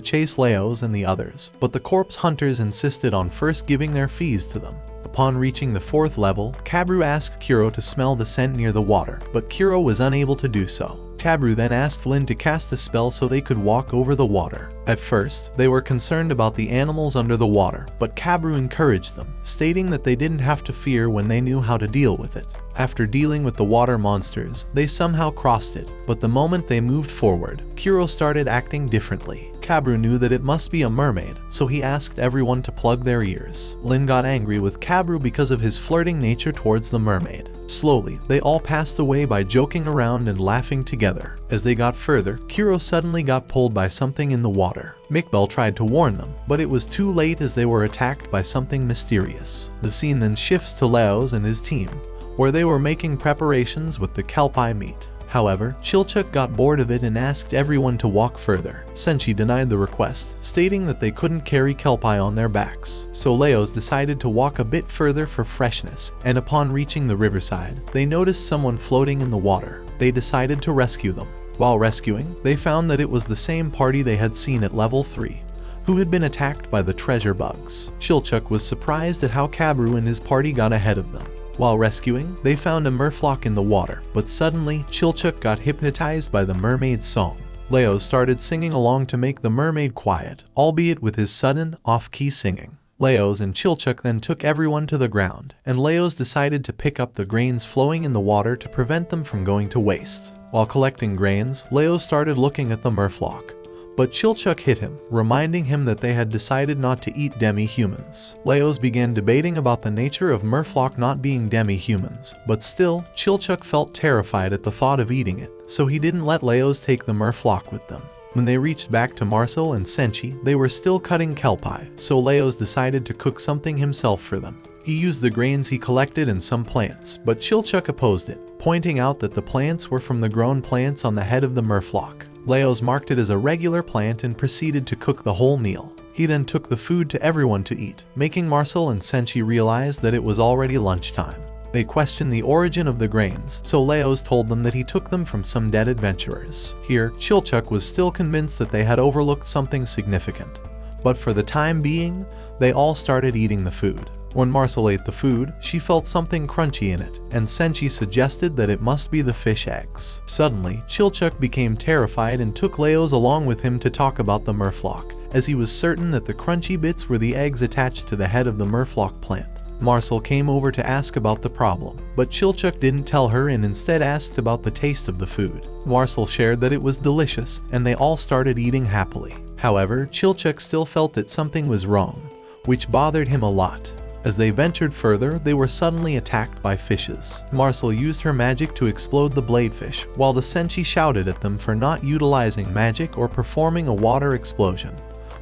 chase Leos and the others, but the corpse hunters insisted on first giving their fees to them. Upon reaching the 4th level, Kabru asked Kuro to smell the scent near the water, but Kuro was unable to do so. Kabru then asked Lin to cast a spell so they could walk over the water. At first, they were concerned about the animals under the water, but Kabru encouraged them, stating that they didn't have to fear when they knew how to deal with it. After dealing with the water monsters, they somehow crossed it, but the moment they moved forward, Kuro started acting differently. Kabru knew that it must be a mermaid, so he asked everyone to plug their ears. Lin got angry with Kabru because of his flirting nature towards the mermaid. Slowly, they all passed away by joking around and laughing together. As they got further, Kuro suddenly got pulled by something in the water. Mikbel tried to warn them, but it was too late as they were attacked by something mysterious. The scene then shifts to Leos and his team, where they were making preparations with the kelpie meat. However, Chilchuk got bored of it and asked everyone to walk further. Senshi denied the request, stating that they couldn't carry kelpie on their backs. So Leos decided to walk a bit further for freshness, and upon reaching the riverside, they noticed someone floating in the water. They decided to rescue them. While rescuing, they found that it was the same party they had seen at level 3, who had been attacked by the treasure bugs. Chilchuk was surprised at how Kabru and his party got ahead of them. While rescuing, they found a merflock in the water, but suddenly, Chilchuk got hypnotized by the mermaid's song. Leos started singing along to make the mermaid quiet, albeit with his sudden, off-key singing. Leos and Chilchuk then took everyone to the ground, and Leos decided to pick up the grains flowing in the water to prevent them from going to waste. While collecting grains, Leos started looking at the merflock, but Chilchuk hit him, reminding him that they had decided not to eat demi-humans. Leos began debating about the nature of merfolk not being demi-humans, but still, Chilchuk felt terrified at the thought of eating it, so he didn't let Leos take the merfolk with them. When they reached back to Marcille and Senshi, they were still cutting kelpie, so Leos decided to cook something himself for them. He used the grains he collected and some plants, but Chilchuk opposed it, pointing out that the plants were from the grown plants on the head of the merfolk. Leos marked it as a regular plant and proceeded to cook the whole meal. He then took the food to everyone to eat, making Marcille and Senshi realize that it was already lunchtime. They questioned the origin of the grains, so Leos told them that he took them from some dead adventurers. Here, Chilchuk was still convinced that they had overlooked something significant. But for the time being, they all started eating the food. When Marcille ate the food, she felt something crunchy in it, and Senshi suggested that it must be the fish eggs. Suddenly, Chilchuk became terrified and took Leos along with him to talk about the merfolk, as he was certain that the crunchy bits were the eggs attached to the head of the merfolk plant. Marcille came over to ask about the problem, but Chilchuk didn't tell her and instead asked about the taste of the food. Marcille shared that it was delicious, and they all started eating happily. However, Chilchuk still felt that something was wrong, which bothered him a lot. As they ventured further, they were suddenly attacked by fishes. Marcille used her magic to explode the bladefish, while the Senshi shouted at them for not utilizing magic or performing a water explosion,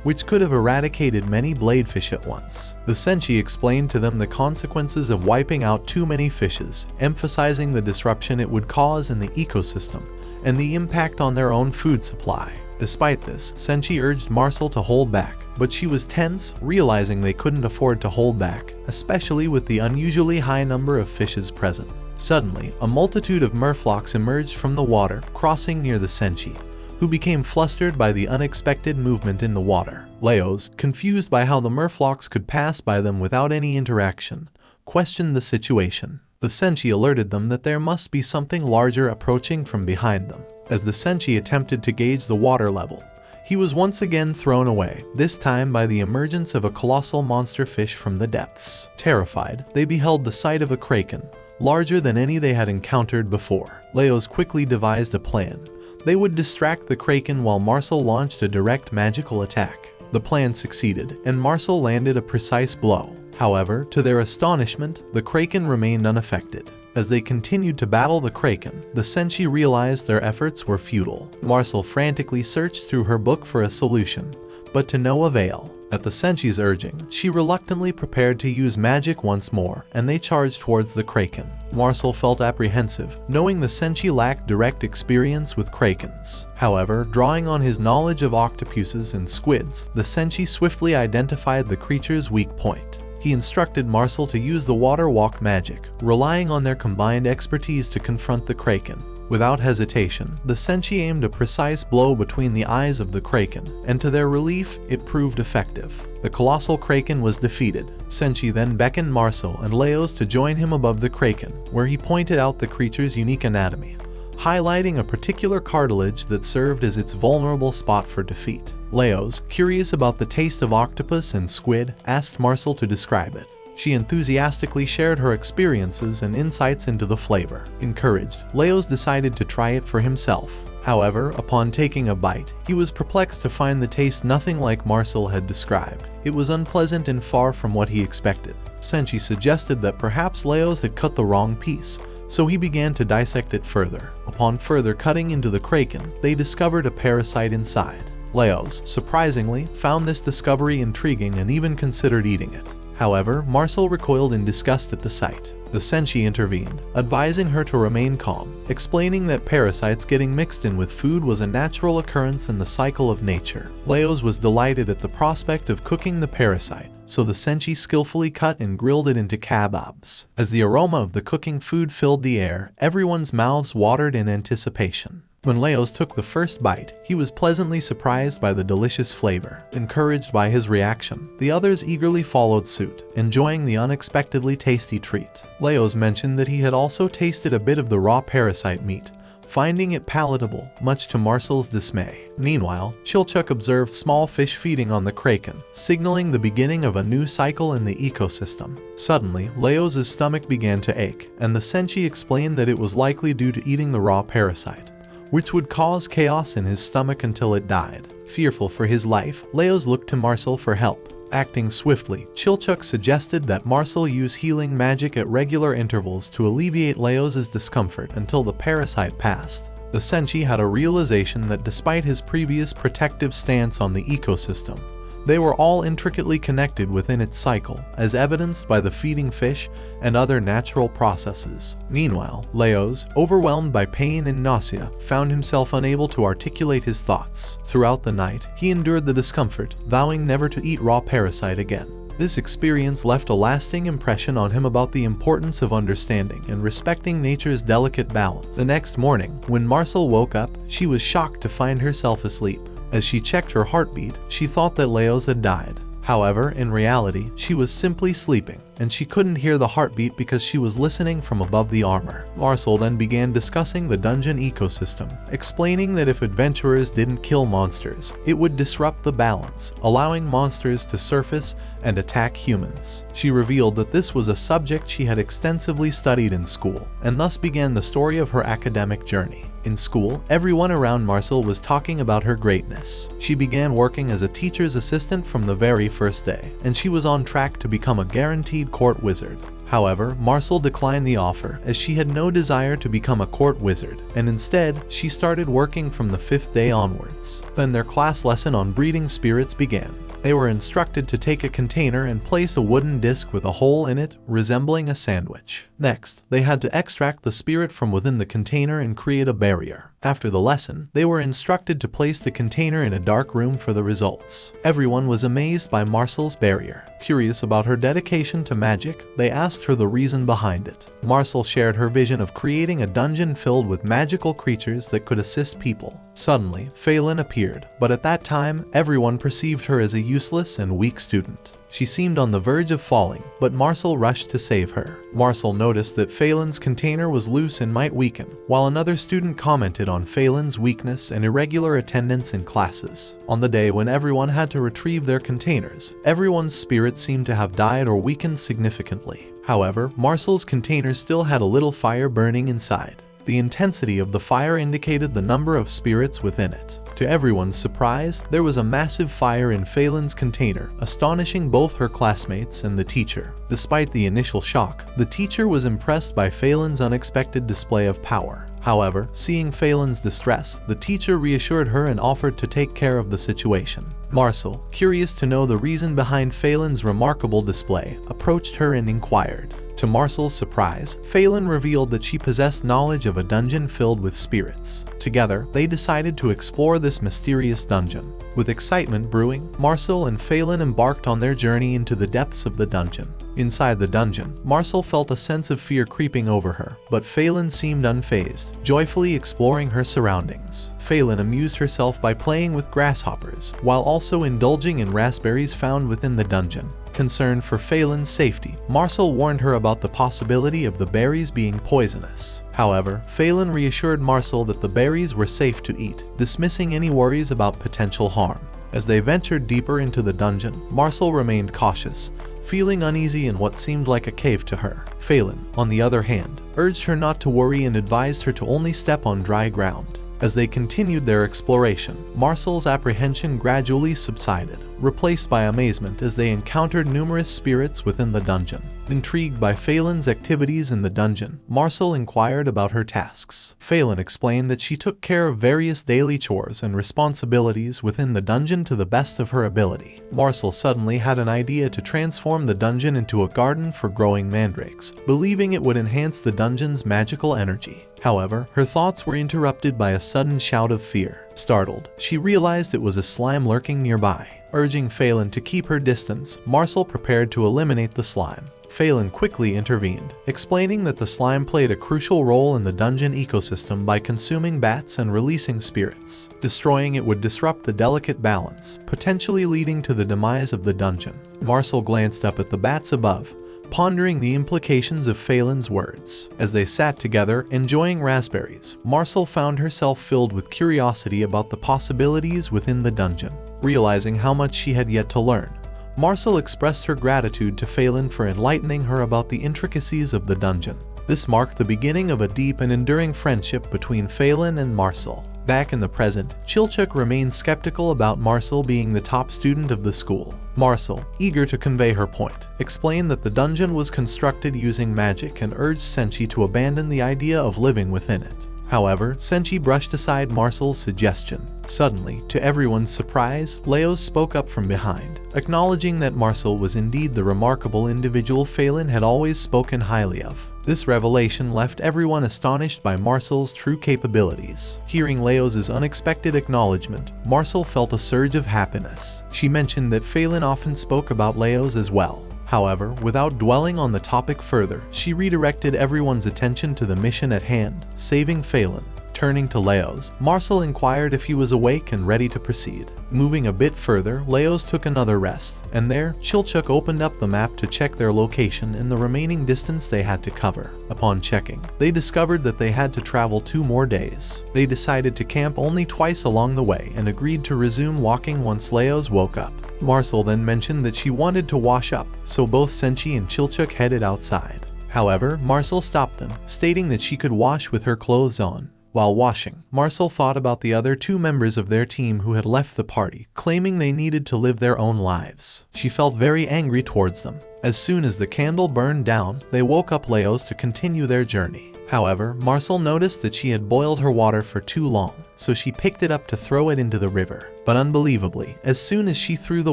which could have eradicated many bladefish at once. The Senshi explained to them the consequences of wiping out too many fishes, emphasizing the disruption it would cause in the ecosystem and the impact on their own food supply. Despite this, Senshi urged Marcille to hold back, but she was tense, realizing they couldn't afford to hold back, especially with the unusually high number of fishes present. Suddenly, a multitude of merfolks emerged from the water, crossing near the Senshi, who became flustered by the unexpected movement in the water. Leos, confused by how the merfolks could pass by them without any interaction, questioned the situation. The Senshi alerted them that there must be something larger approaching from behind them. As the Senshi attempted to gauge the water level, he was once again thrown away, this time by the emergence of a colossal monster fish from the depths. Terrified, they beheld the sight of a Kraken, larger than any they had encountered before. Leos quickly devised a plan. They would distract the Kraken while Marcille launched a direct magical attack. The plan succeeded, and Marcille landed a precise blow. However, to their astonishment, the Kraken remained unaffected. As they continued to battle the Kraken, the Senshi realized their efforts were futile. Marcille frantically searched through her book for a solution, but to no avail. At the Senshi's urging, she reluctantly prepared to use magic once more, and they charged towards the Kraken. Marcille felt apprehensive, knowing the Senshi lacked direct experience with Krakens. However, drawing on his knowledge of octopuses and squids, the Senshi swiftly identified the creature's weak point. He instructed Marcille to use the water walk magic, relying on their combined expertise to confront the Kraken. Without hesitation, the Senshi aimed a precise blow between the eyes of the Kraken, and to their relief, it proved effective. The colossal Kraken was defeated. Senshi then beckoned Marcille and Leos to join him above the Kraken, where he pointed out the creature's unique anatomy, highlighting a particular cartilage that served as its vulnerable spot for defeat. Leos, curious about the taste of octopus and squid, asked Marcille to describe it. She enthusiastically shared her experiences and insights into the flavor. Encouraged, Leos decided to try it for himself. However, upon taking a bite, he was perplexed to find the taste nothing like Marcille had described. It was unpleasant and far from what he expected. Senshi suggested that perhaps Leos had cut the wrong piece, so he began to dissect it further. Upon further cutting into the Kraken, they discovered a parasite inside. Leos, surprisingly, found this discovery intriguing and even considered eating it. However, Marcille recoiled in disgust at the sight. The Senshi intervened, advising her to remain calm, explaining that parasites getting mixed in with food was a natural occurrence in the cycle of nature. Leos was delighted at the prospect of cooking the parasite, so the Senshi skillfully cut and grilled it into kebabs. As the aroma of the cooking food filled the air, everyone's mouths watered in anticipation. When Leos took the first bite, he was pleasantly surprised by the delicious flavor. Encouraged by his reaction, the others eagerly followed suit, enjoying the unexpectedly tasty treat. Leos mentioned that he had also tasted a bit of the raw parasite meat, finding it palatable, much to Marcille's dismay. Meanwhile, Chilchuk observed small fish feeding on the Kraken, signaling the beginning of a new cycle in the ecosystem. Suddenly, Leos' stomach began to ache, and the Senshi explained that it was likely due to eating the raw parasite. which would cause chaos in his stomach until it died. Fearful for his life, Leos looked to Marcille for help. Acting swiftly, Chilchuk suggested that Marcille use healing magic at regular intervals to alleviate Leos' discomfort until the parasite passed. The Senshi had a realization that despite his previous protective stance on the ecosystem, they were all intricately connected within its cycle, as evidenced by the feeding fish and other natural processes. Meanwhile, Leos, overwhelmed by pain and nausea, found himself unable to articulate his thoughts. Throughout the night, he endured the discomfort, vowing never to eat raw parasite again. This experience left a lasting impression on him about the importance of understanding and respecting nature's delicate balance. The next morning, when Marcille woke up, she was shocked to find herself asleep. As she checked her heartbeat, she thought that Leos had died. However, in reality, she was simply sleeping, and she couldn't hear the heartbeat because she was listening from above the armor. Marcille then began discussing the dungeon ecosystem, explaining that if adventurers didn't kill monsters, it would disrupt the balance, allowing monsters to surface and attack humans. She revealed that this was a subject she had extensively studied in school, and thus began the story of her academic journey. In school, everyone around Marcille was talking about her greatness. She began working as a teacher's assistant from the very first day, and she was on track to become a guaranteed court wizard. However, Marcille declined the offer as she had no desire to become a court wizard, and instead, she started working from the 5th day onwards. Then their class lesson on breeding spirits began. They were instructed to take a container and place a wooden disc with a hole in it, resembling a sandwich. Next, they had to extract the spirit from within the container and create a barrier. After the lesson, they were instructed to place the container in a dark room for the results. Everyone was amazed by Marcille's barrier. Curious about her dedication to magic, they asked her the reason behind it. Marcille shared her vision of creating a dungeon filled with magical creatures that could assist people. Suddenly, Phelan appeared, but at that time, everyone perceived her as a useless and weak student. She seemed on the verge of falling, but Marcille rushed to save her. Marcille noticed that Phelan's container was loose and might weaken, while another student commented on Phelan's weakness and irregular attendance in classes. On the day when everyone had to retrieve their containers, everyone's spirit seemed to have died or weakened significantly. However, Marcille's container still had a little fire burning inside. The intensity of the fire indicated the number of spirits within it. To everyone's surprise, there was a massive fire in Phelan's container, astonishing both her classmates and the teacher. Despite the initial shock, the teacher was impressed by Phelan's unexpected display of power. However, seeing Phelan's distress, the teacher reassured her and offered to take care of the situation. Marcille, curious to know the reason behind Phelan's remarkable display, approached her and inquired. To Marcille's surprise, Phelan revealed that she possessed knowledge of a dungeon filled with spirits. Together, they decided to explore this mysterious dungeon. With excitement brewing, Marcille and Phelan embarked on their journey into the depths of the dungeon. Inside the dungeon, Marcille felt a sense of fear creeping over her, but Phelan seemed unfazed, joyfully exploring her surroundings. Phelan amused herself by playing with grasshoppers, while also indulging in raspberries found within the dungeon. Concerned for Phelan's safety, Marcille warned her about the possibility of the berries being poisonous. However, Phelan reassured Marcille that the berries were safe to eat, dismissing any worries about potential harm. As they ventured deeper into the dungeon, Marcille remained cautious, feeling uneasy in what seemed like a cave to her. Phelan, on the other hand, urged her not to worry and advised her to only step on dry ground. As they continued their exploration, Marcille's apprehension gradually subsided, replaced by amazement as they encountered numerous spirits within the dungeon. Intrigued by Phelan's activities in the dungeon, Marcille inquired about her tasks. Phelan explained that she took care of various daily chores and responsibilities within the dungeon to the best of her ability. Marcille suddenly had an idea to transform the dungeon into a garden for growing mandrakes, believing it would enhance the dungeon's magical energy. However, her thoughts were interrupted by a sudden shout of fear. Startled, she realized it was a slime lurking nearby. Urging Phelan to keep her distance, Marcille prepared to eliminate the slime. Phelan quickly intervened, explaining that the slime played a crucial role in the dungeon ecosystem by consuming bats and releasing spirits. Destroying it would disrupt the delicate balance, potentially leading to the demise of the dungeon. Marcille glanced up at the bats above, pondering the implications of Phelan's words. As they sat together, enjoying raspberries, Marcille found herself filled with curiosity about the possibilities within the dungeon. Realizing how much she had yet to learn, Marcille expressed her gratitude to Phelan for enlightening her about the intricacies of the dungeon. This marked the beginning of a deep and enduring friendship between Phelan and Marcille. Back in the present, Chilchuk remained skeptical about Marcille being the top student of the school. Marcille, eager to convey her point, explained that the dungeon was constructed using magic and urged Senshi to abandon the idea of living within it. However, Senshi brushed aside Marcille's suggestion. Suddenly, to everyone's surprise, Leos spoke up from behind, acknowledging that Marcille was indeed the remarkable individual Phelan had always spoken highly of. This revelation left everyone astonished by Marcille's true capabilities. Hearing Leos' unexpected acknowledgement, Marcille felt a surge of happiness. She mentioned that Phelan often spoke about Leos as well. However, without dwelling on the topic further, she redirected everyone's attention to the mission at hand, saving Phelan. Turning to Leos, Marcille inquired if he was awake and ready to proceed. Moving a bit further, Leos took another rest, and there, Chilchuk opened up the map to check their location and the remaining distance they had to cover. Upon checking, they discovered that they had to travel 2 more days. They decided to camp only twice along the way and agreed to resume walking once Leos woke up. Marcille then mentioned that she wanted to wash up, so both Senshi and Chilchuk headed outside. However, Marcille stopped them, stating that she could wash with her clothes on. While washing, Marcille thought about the other 2 members of their team who had left the party, claiming they needed to live their own lives. She felt very angry towards them. As soon as the candle burned down, they woke up Leos to continue their journey. However, Marcille noticed that she had boiled her water for too long, so she picked it up to throw it into the river. But unbelievably, as soon as she threw the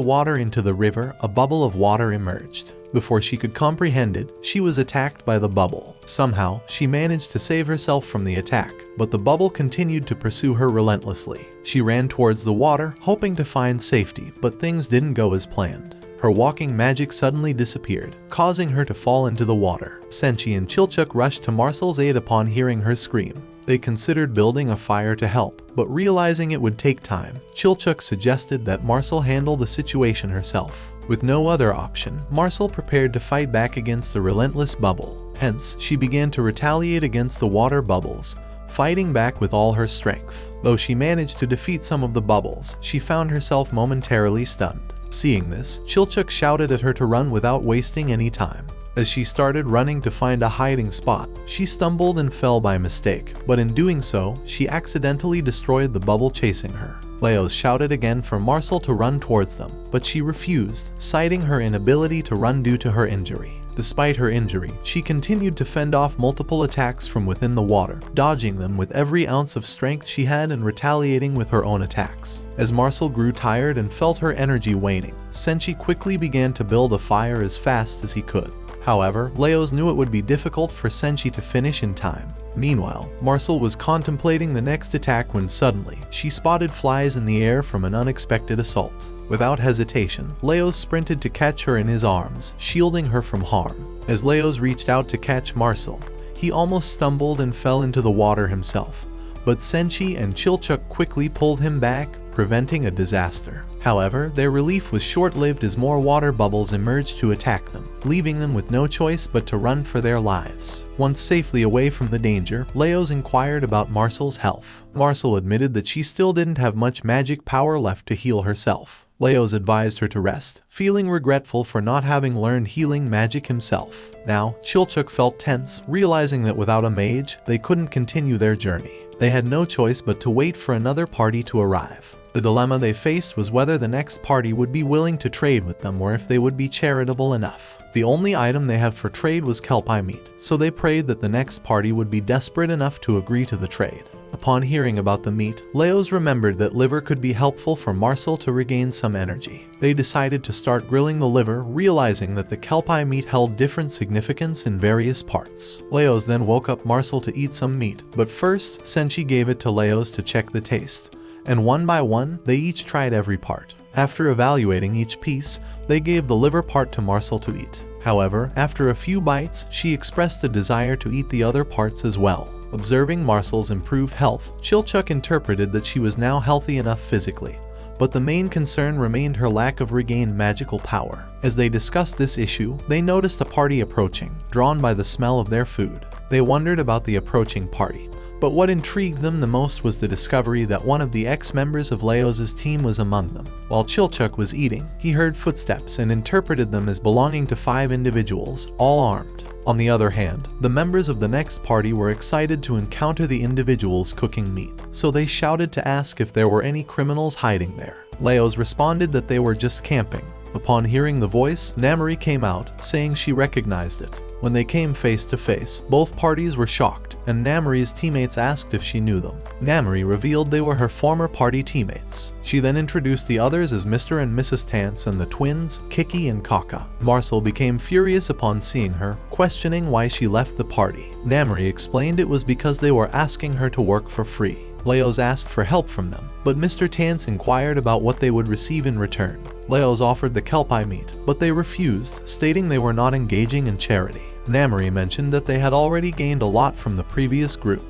water into the river, a bubble of water emerged. Before she could comprehend it, she was attacked by the bubble. Somehow, she managed to save herself from the attack, but the bubble continued to pursue her relentlessly. She ran towards the water, hoping to find safety, but things didn't go as planned. Her walking magic suddenly disappeared, causing her to fall into the water. Senshi and Chilchuk rushed to Marcille's aid upon hearing her scream. They considered building a fire to help, but realizing it would take time, Chilchuk suggested that Marcille handle the situation herself. With no other option, Marcille prepared to fight back against the relentless bubble. Hence, she began to retaliate against the water bubbles, fighting back with all her strength. Though she managed to defeat some of the bubbles, she found herself momentarily stunned. Seeing this, Chilchuk shouted at her to run without wasting any time. As she started running to find a hiding spot, she stumbled and fell by mistake, but in doing so, she accidentally destroyed the bubble chasing her. Leos shouted again for Marcille to run towards them, but she refused, citing her inability to run due to her injury. Despite her injury, she continued to fend off multiple attacks from within the water, dodging them with every ounce of strength she had and retaliating with her own attacks. As Marcille grew tired and felt her energy waning, Senshi quickly began to build a fire as fast as he could. However, Leos knew it would be difficult for Senshi to finish in time. Meanwhile, Marcille was contemplating the next attack when suddenly, she spotted flies in the air from an unexpected assault. Without hesitation, Leos sprinted to catch her in his arms, shielding her from harm. As Leos reached out to catch Marcille, he almost stumbled and fell into the water himself, but Senshi and Chilchuk quickly pulled him back, preventing a disaster. However, their relief was short-lived as more water bubbles emerged to attack them, leaving them with no choice but to run for their lives. Once safely away from the danger, Leos inquired about Marcille's health. Marcille admitted that she still didn't have much magic power left to heal herself. Leos advised her to rest, feeling regretful for not having learned healing magic himself. Now, Chilchuk felt tense, realizing that without a mage, they couldn't continue their journey. They had no choice but to wait for another party to arrive. The dilemma they faced was whether the next party would be willing to trade with them or if they would be charitable enough. The only item they had for trade was kelpie meat, so they prayed that the next party would be desperate enough to agree to the trade. Upon hearing about the meat, Leos remembered that liver could be helpful for Marcille to regain some energy. They decided to start grilling the liver, realizing that the kelpie meat held different significance in various parts. Leos then woke up Marcille to eat some meat, but first, Senshi gave it to Leos to check the taste. And one by one, they each tried every part. After evaluating each piece, they gave the liver part to Marcille to eat. However, after a few bites, she expressed a desire to eat the other parts as well. Observing Marcille's improved health, Chilchuk interpreted that she was now healthy enough physically, but the main concern remained her lack of regained magical power. As they discussed this issue, they noticed a party approaching, drawn by the smell of their food. They wondered about the approaching party, but what intrigued them the most was the discovery that one of the ex-members of Leos's team was among them. While Chilchuk was eating, he heard footsteps and interpreted them as belonging to 5 individuals, all armed. On the other hand, the members of the next party were excited to encounter the individuals cooking meat, so they shouted to ask if there were any criminals hiding there. Leos responded that they were just camping. Upon hearing the voice, Namari came out, saying she recognized it. When they came face to face, both parties were shocked, and Namari's teammates asked if she knew them. Namari revealed they were her former party teammates. She then introduced the others as Mr. and Mrs. Tance and the twins, Kiki and Kaka. Marcille became furious upon seeing her, questioning why she left the party. Namari explained it was because they were asking her to work for free. Leos asked for help from them, but Mr. Tance inquired about what they would receive in return. Leos offered the kelpie meat, but they refused, stating they were not engaging in charity. Namari mentioned that they had already gained a lot from the previous group,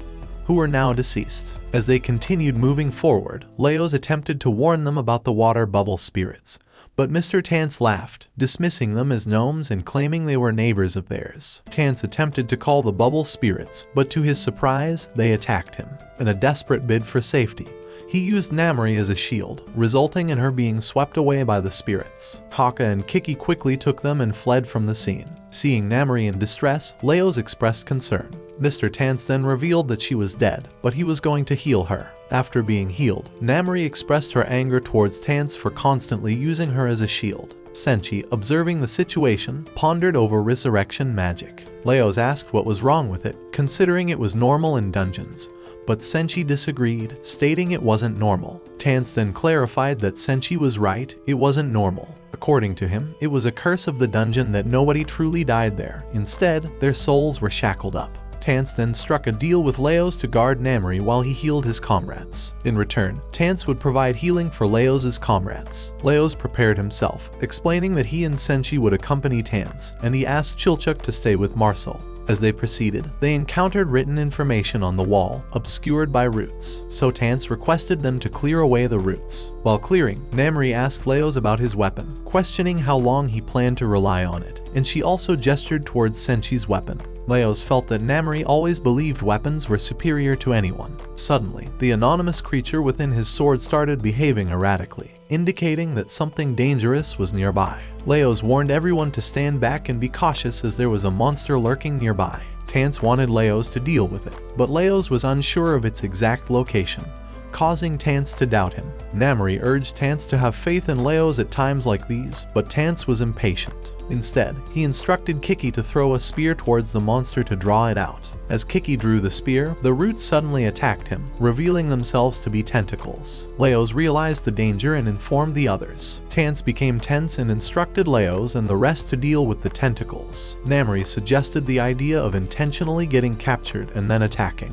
who were now deceased. As they continued moving forward, Leos attempted to warn them about the water bubble spirits, but Mr. Tance laughed, dismissing them as gnomes and claiming they were neighbors of theirs. Tance attempted to call the bubble spirits, but to his surprise, they attacked him. In a desperate bid for safety, he used Namari as a shield, resulting in her being swept away by the spirits. Kaka and Kiki quickly took them and fled from the scene. Seeing Namari in distress, Leos expressed concern. Mr. Tance then revealed that she was dead, but he was going to heal her. After being healed, Namari expressed her anger towards Tance for constantly using her as a shield. Senshi, observing the situation, pondered over resurrection magic. Leos asked what was wrong with it, considering it was normal in dungeons, but Senshi disagreed, stating it wasn't normal. Tance then clarified that Senshi was right, it wasn't normal. According to him, it was a curse of the dungeon that nobody truly died there. Instead, their souls were shackled up. Tance then struck a deal with Leos to guard Namari while he healed his comrades. In return, Tance would provide healing for Leos' comrades. Leos prepared himself, explaining that he and Senshi would accompany Tance, and he asked Chilchuk to stay with Marcille. As they proceeded, they encountered written information on the wall, obscured by roots, so Tance requested them to clear away the roots. While clearing, Namari asked Leos about his weapon, questioning how long he planned to rely on it, and she also gestured towards Senshi's weapon. Leos felt that Namari always believed weapons were superior to anyone. Suddenly, the anonymous creature within his sword started behaving erratically, indicating that something dangerous was nearby. Leos warned everyone to stand back and be cautious as there was a monster lurking nearby. Tance wanted Leos to deal with it, but Leos was unsure of its exact location, causing Tance to doubt him. Namari urged Tance to have faith in Leos at times like these, but Tance was impatient. Instead, he instructed Kiki to throw a spear towards the monster to draw it out. As Kiki drew the spear, the roots suddenly attacked him, revealing themselves to be tentacles. Leos realized the danger and informed the others. Tance became tense and instructed Leos and the rest to deal with the tentacles. Namari suggested the idea of intentionally getting captured and then attacking,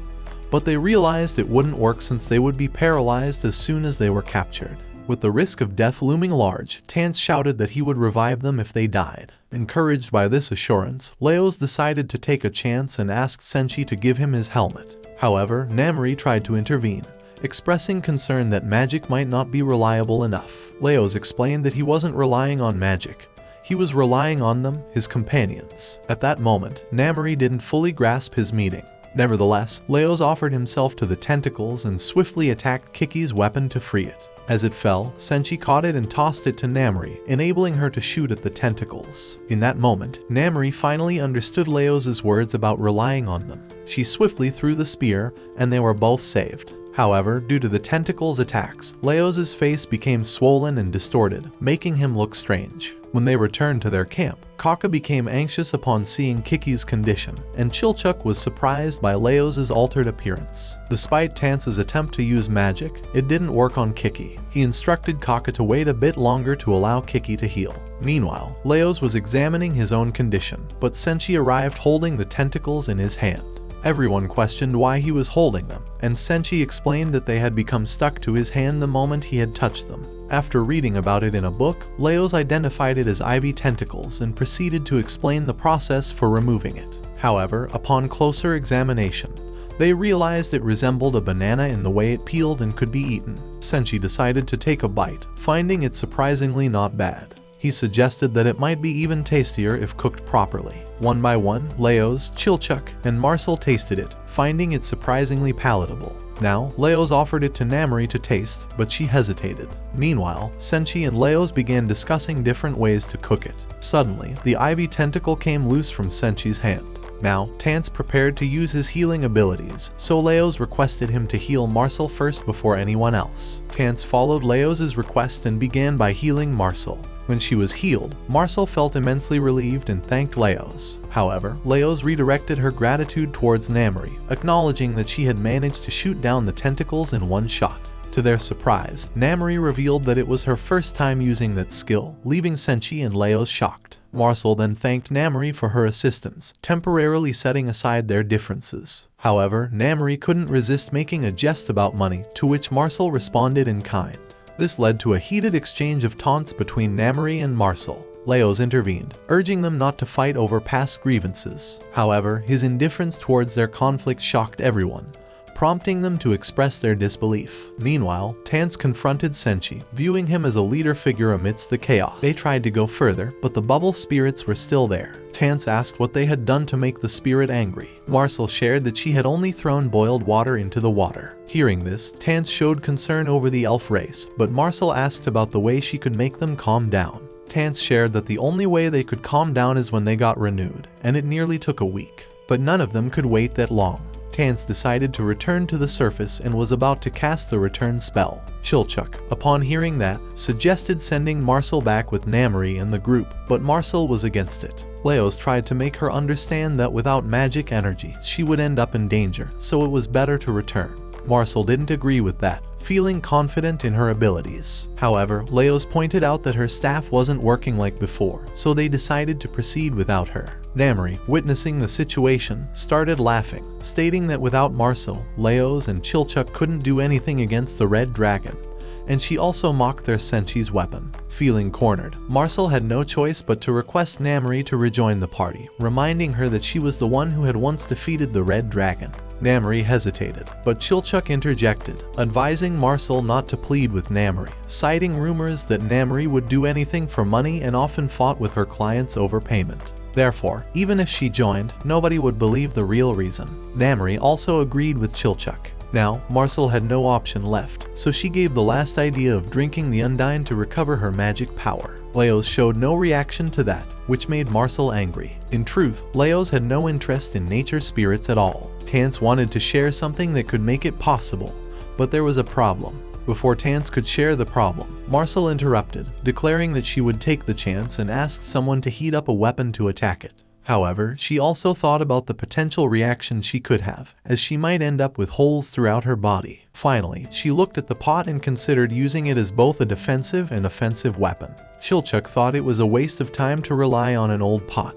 but they realized it wouldn't work since they would be paralyzed as soon as they were captured. With the risk of death looming large, Tance shouted that he would revive them if they died. Encouraged by this assurance, Leos decided to take a chance and asked Senshi to give him his helmet. However, Namari tried to intervene, expressing concern that magic might not be reliable enough. Leos explained that he wasn't relying on magic. He was relying on them, his companions. At that moment, Namari didn't fully grasp his meaning. Nevertheless, Leos offered himself to the tentacles and swiftly attacked Kiki's weapon to free it. As it fell, Senshi caught it and tossed it to Namari, enabling her to shoot at the tentacles. In that moment, Namari finally understood Leos' words about relying on them. She swiftly threw the spear, and they were both saved. However, due to the tentacles' attacks, Leos' face became swollen and distorted, making him look strange. When they returned to their camp, Kaka became anxious upon seeing Kiki's condition, and Chilchuk was surprised by Leos' altered appearance. Despite Tance's attempt to use magic, it didn't work on Kiki. He instructed Kaka to wait a bit longer to allow Kiki to heal. Meanwhile, Leos was examining his own condition, but Senshi arrived holding the tentacles in his hand. Everyone questioned why he was holding them, and Senshi explained that they had become stuck to his hand the moment he had touched them. After reading about it in a book, Leos identified it as ivy tentacles and proceeded to explain the process for removing it. However, upon closer examination, they realized it resembled a banana in the way it peeled and could be eaten. Senshi decided to take a bite, finding it surprisingly not bad. He suggested that it might be even tastier if cooked properly. One by one, Leos, Chilchuk, and Marcille tasted it, finding it surprisingly palatable. Now, Leos offered it to Namari to taste, but she hesitated. Meanwhile, Senshi and Leos began discussing different ways to cook it. Suddenly, the ivy tentacle came loose from Senshi's hand. Now, Tance prepared to use his healing abilities, so Leos requested him to heal Marcille first before anyone else. Tance followed Leos' request and began by healing Marcille. When she was healed, Marcille felt immensely relieved and thanked Leos. However, Leos redirected her gratitude towards Namari, acknowledging that she had managed to shoot down the tentacles in one shot. To their surprise, Namari revealed that it was her first time using that skill, leaving Senshi and Leos shocked. Marcille then thanked Namari for her assistance, temporarily setting aside their differences. However, Namari couldn't resist making a jest about money, to which Marcille responded in kind. This led to a heated exchange of taunts between Namari and Marcille. Leos intervened, urging them not to fight over past grievances. However, his indifference towards their conflict shocked everyone, prompting them to express their disbelief. Meanwhile, Tance confronted Senshi, viewing him as a leader figure amidst the chaos. They tried to go further, but the bubble spirits were still there. Tance asked what they had done to make the spirit angry. Marcille shared that she had only thrown boiled water into the water. Hearing this, Tance showed concern over the elf race, but Marcille asked about the way she could make them calm down. Tance shared that the only way they could calm down is when they got renewed, and it nearly took a week. But none of them could wait that long. Tance decided to return to the surface and was about to cast the return spell. Chilchuk, upon hearing that, suggested sending Marcille back with Namari and the group, but Marcille was against it. Leos tried to make her understand that without magic energy, she would end up in danger, so it was better to return. Marcille didn't agree with that, feeling confident in her abilities. However, Leos pointed out that her staff wasn't working like before, so they decided to proceed without her. Namari, witnessing the situation, started laughing, stating that without Marcille, Leos and Chilchuk couldn't do anything against the Red Dragon, and she also mocked their Senshi's weapon. Feeling cornered, Marcille had no choice but to request Namari to rejoin the party, reminding her that she was the one who had once defeated the Red Dragon. Namari hesitated, but Chilchuk interjected, advising Marcille not to plead with Namari, citing rumors that Namari would do anything for money and often fought with her clients over payment. Therefore, even if she joined, nobody would believe the real reason. Namari also agreed with Chilchuk. Now, Marcille had no option left, so she gave the last idea of drinking the Undyne to recover her magic power. Leos showed no reaction to that, which made Marcille angry. In truth, Leos had no interest in nature spirits at all. Tance wanted to share something that could make it possible, but there was a problem. Before Tance could share the problem, Marcille interrupted, declaring that she would take the chance and asked someone to heat up a weapon to attack it. However, she also thought about the potential reaction she could have, as she might end up with holes throughout her body. Finally, she looked at the pot and considered using it as both a defensive and offensive weapon. Chilchuk thought it was a waste of time to rely on an old pot,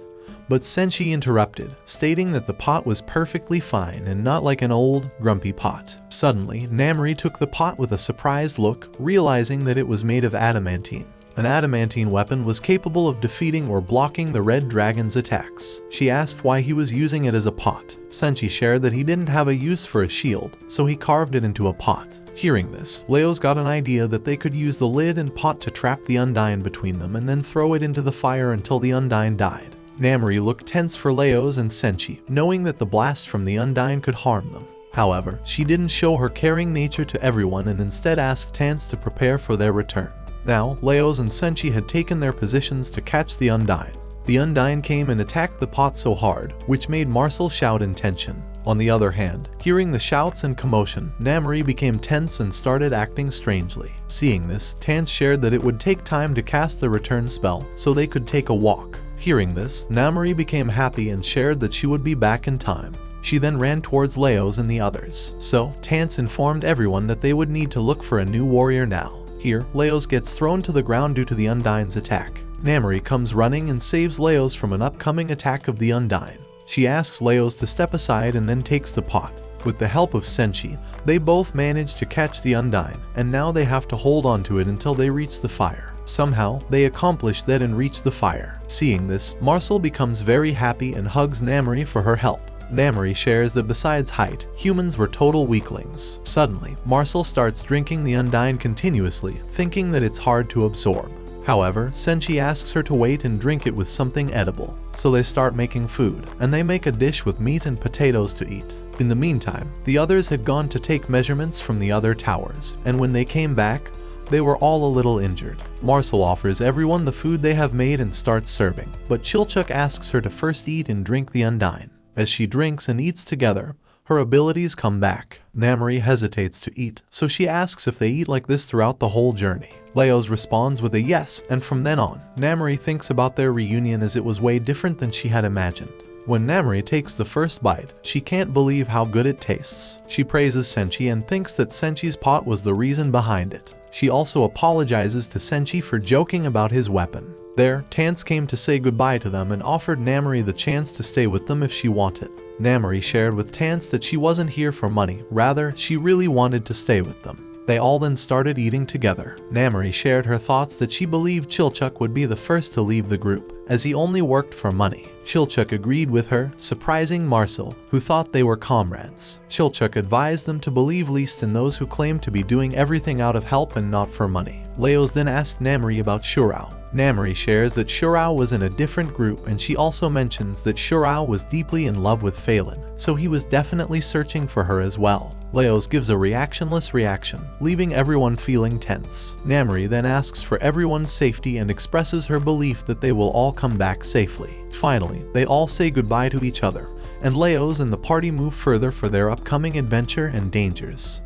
but Senshi interrupted, stating that the pot was perfectly fine and not like an old, grumpy pot. Suddenly, Namari took the pot with a surprised look, realizing that it was made of adamantine. An adamantine weapon was capable of defeating or blocking the Red Dragon's attacks. She asked why he was using it as a pot. Senshi shared that he didn't have a use for a shield, so he carved it into a pot. Hearing this, Leos got an idea that they could use the lid and pot to trap the Undyne between them and then throw it into the fire until the Undyne died. Namari looked tense for Leos and Senshi, knowing that the blast from the Undyne could harm them. However, she didn't show her caring nature to everyone and instead asked Tance to prepare for their return. Now, Leos and Senshi had taken their positions to catch the Undyne. The Undyne came and attacked the pot so hard, which made Marcille shout in tension. On the other hand, hearing the shouts and commotion, Namari became tense and started acting strangely. Seeing this, Tance shared that it would take time to cast the return spell, so they could take a walk. Hearing this, Namari became happy and shared that she would be back in time. She then ran towards Leos and the others. So, Tance informed everyone that they would need to look for a new warrior now. Here, Leos gets thrown to the ground due to the Undyne's attack. Namari comes running and saves Leos from an upcoming attack of the Undyne. She asks Leos to step aside and then takes the pot. With the help of Senshi, they both manage to catch the Undyne, and now they have to hold onto it until they reach the fire. Somehow, they accomplish that and reach the fire. Seeing this, Marcille becomes very happy and hugs Namari for her help. Namari shares that besides height, humans were total weaklings. Suddenly, Marcille starts drinking the Undyne continuously, thinking that it's hard to absorb. However, Senshi asks her to wait and drink it with something edible. So they start making food, and they make a dish with meat and potatoes to eat. In the meantime, the others had gone to take measurements from the other towers, and when they came back, they were all a little injured. Marcille offers everyone the food they have made and starts serving, but Chilchuk asks her to first eat and drink the Undyne. As she drinks and eats together, her abilities come back. Namari hesitates to eat, so she asks if they eat like this throughout the whole journey. Leos responds with a yes, and from then on, Namari thinks about their reunion as it was way different than she had imagined. When Namari takes the first bite, she can't believe how good it tastes. She praises Senshi and thinks that Senshi's pot was the reason behind it. She also apologizes to Senshi for joking about his weapon. There, Tance came to say goodbye to them and offered Namari the chance to stay with them if she wanted. Namari shared with Tance that she wasn't here for money, rather, she really wanted to stay with them. They all then started eating together. Namari shared her thoughts that she believed Chilchuk would be the first to leave the group, as he only worked for money. Chilchuk agreed with her, surprising Marcille, who thought they were comrades. Chilchuk advised them to believe least in those who claimed to be doing everything out of help and not for money. Leos then asked Namari about Shurao. Namari shares that Shurao was in a different group, and she also mentions that Shurao was deeply in love with Phelan, so he was definitely searching for her as well. Leos gives a reactionless reaction, leaving everyone feeling tense. Namari then asks for everyone's safety and expresses her belief that they will all come back safely. Finally, they all say goodbye to each other, and Leos and the party move further for their upcoming adventure and dangers.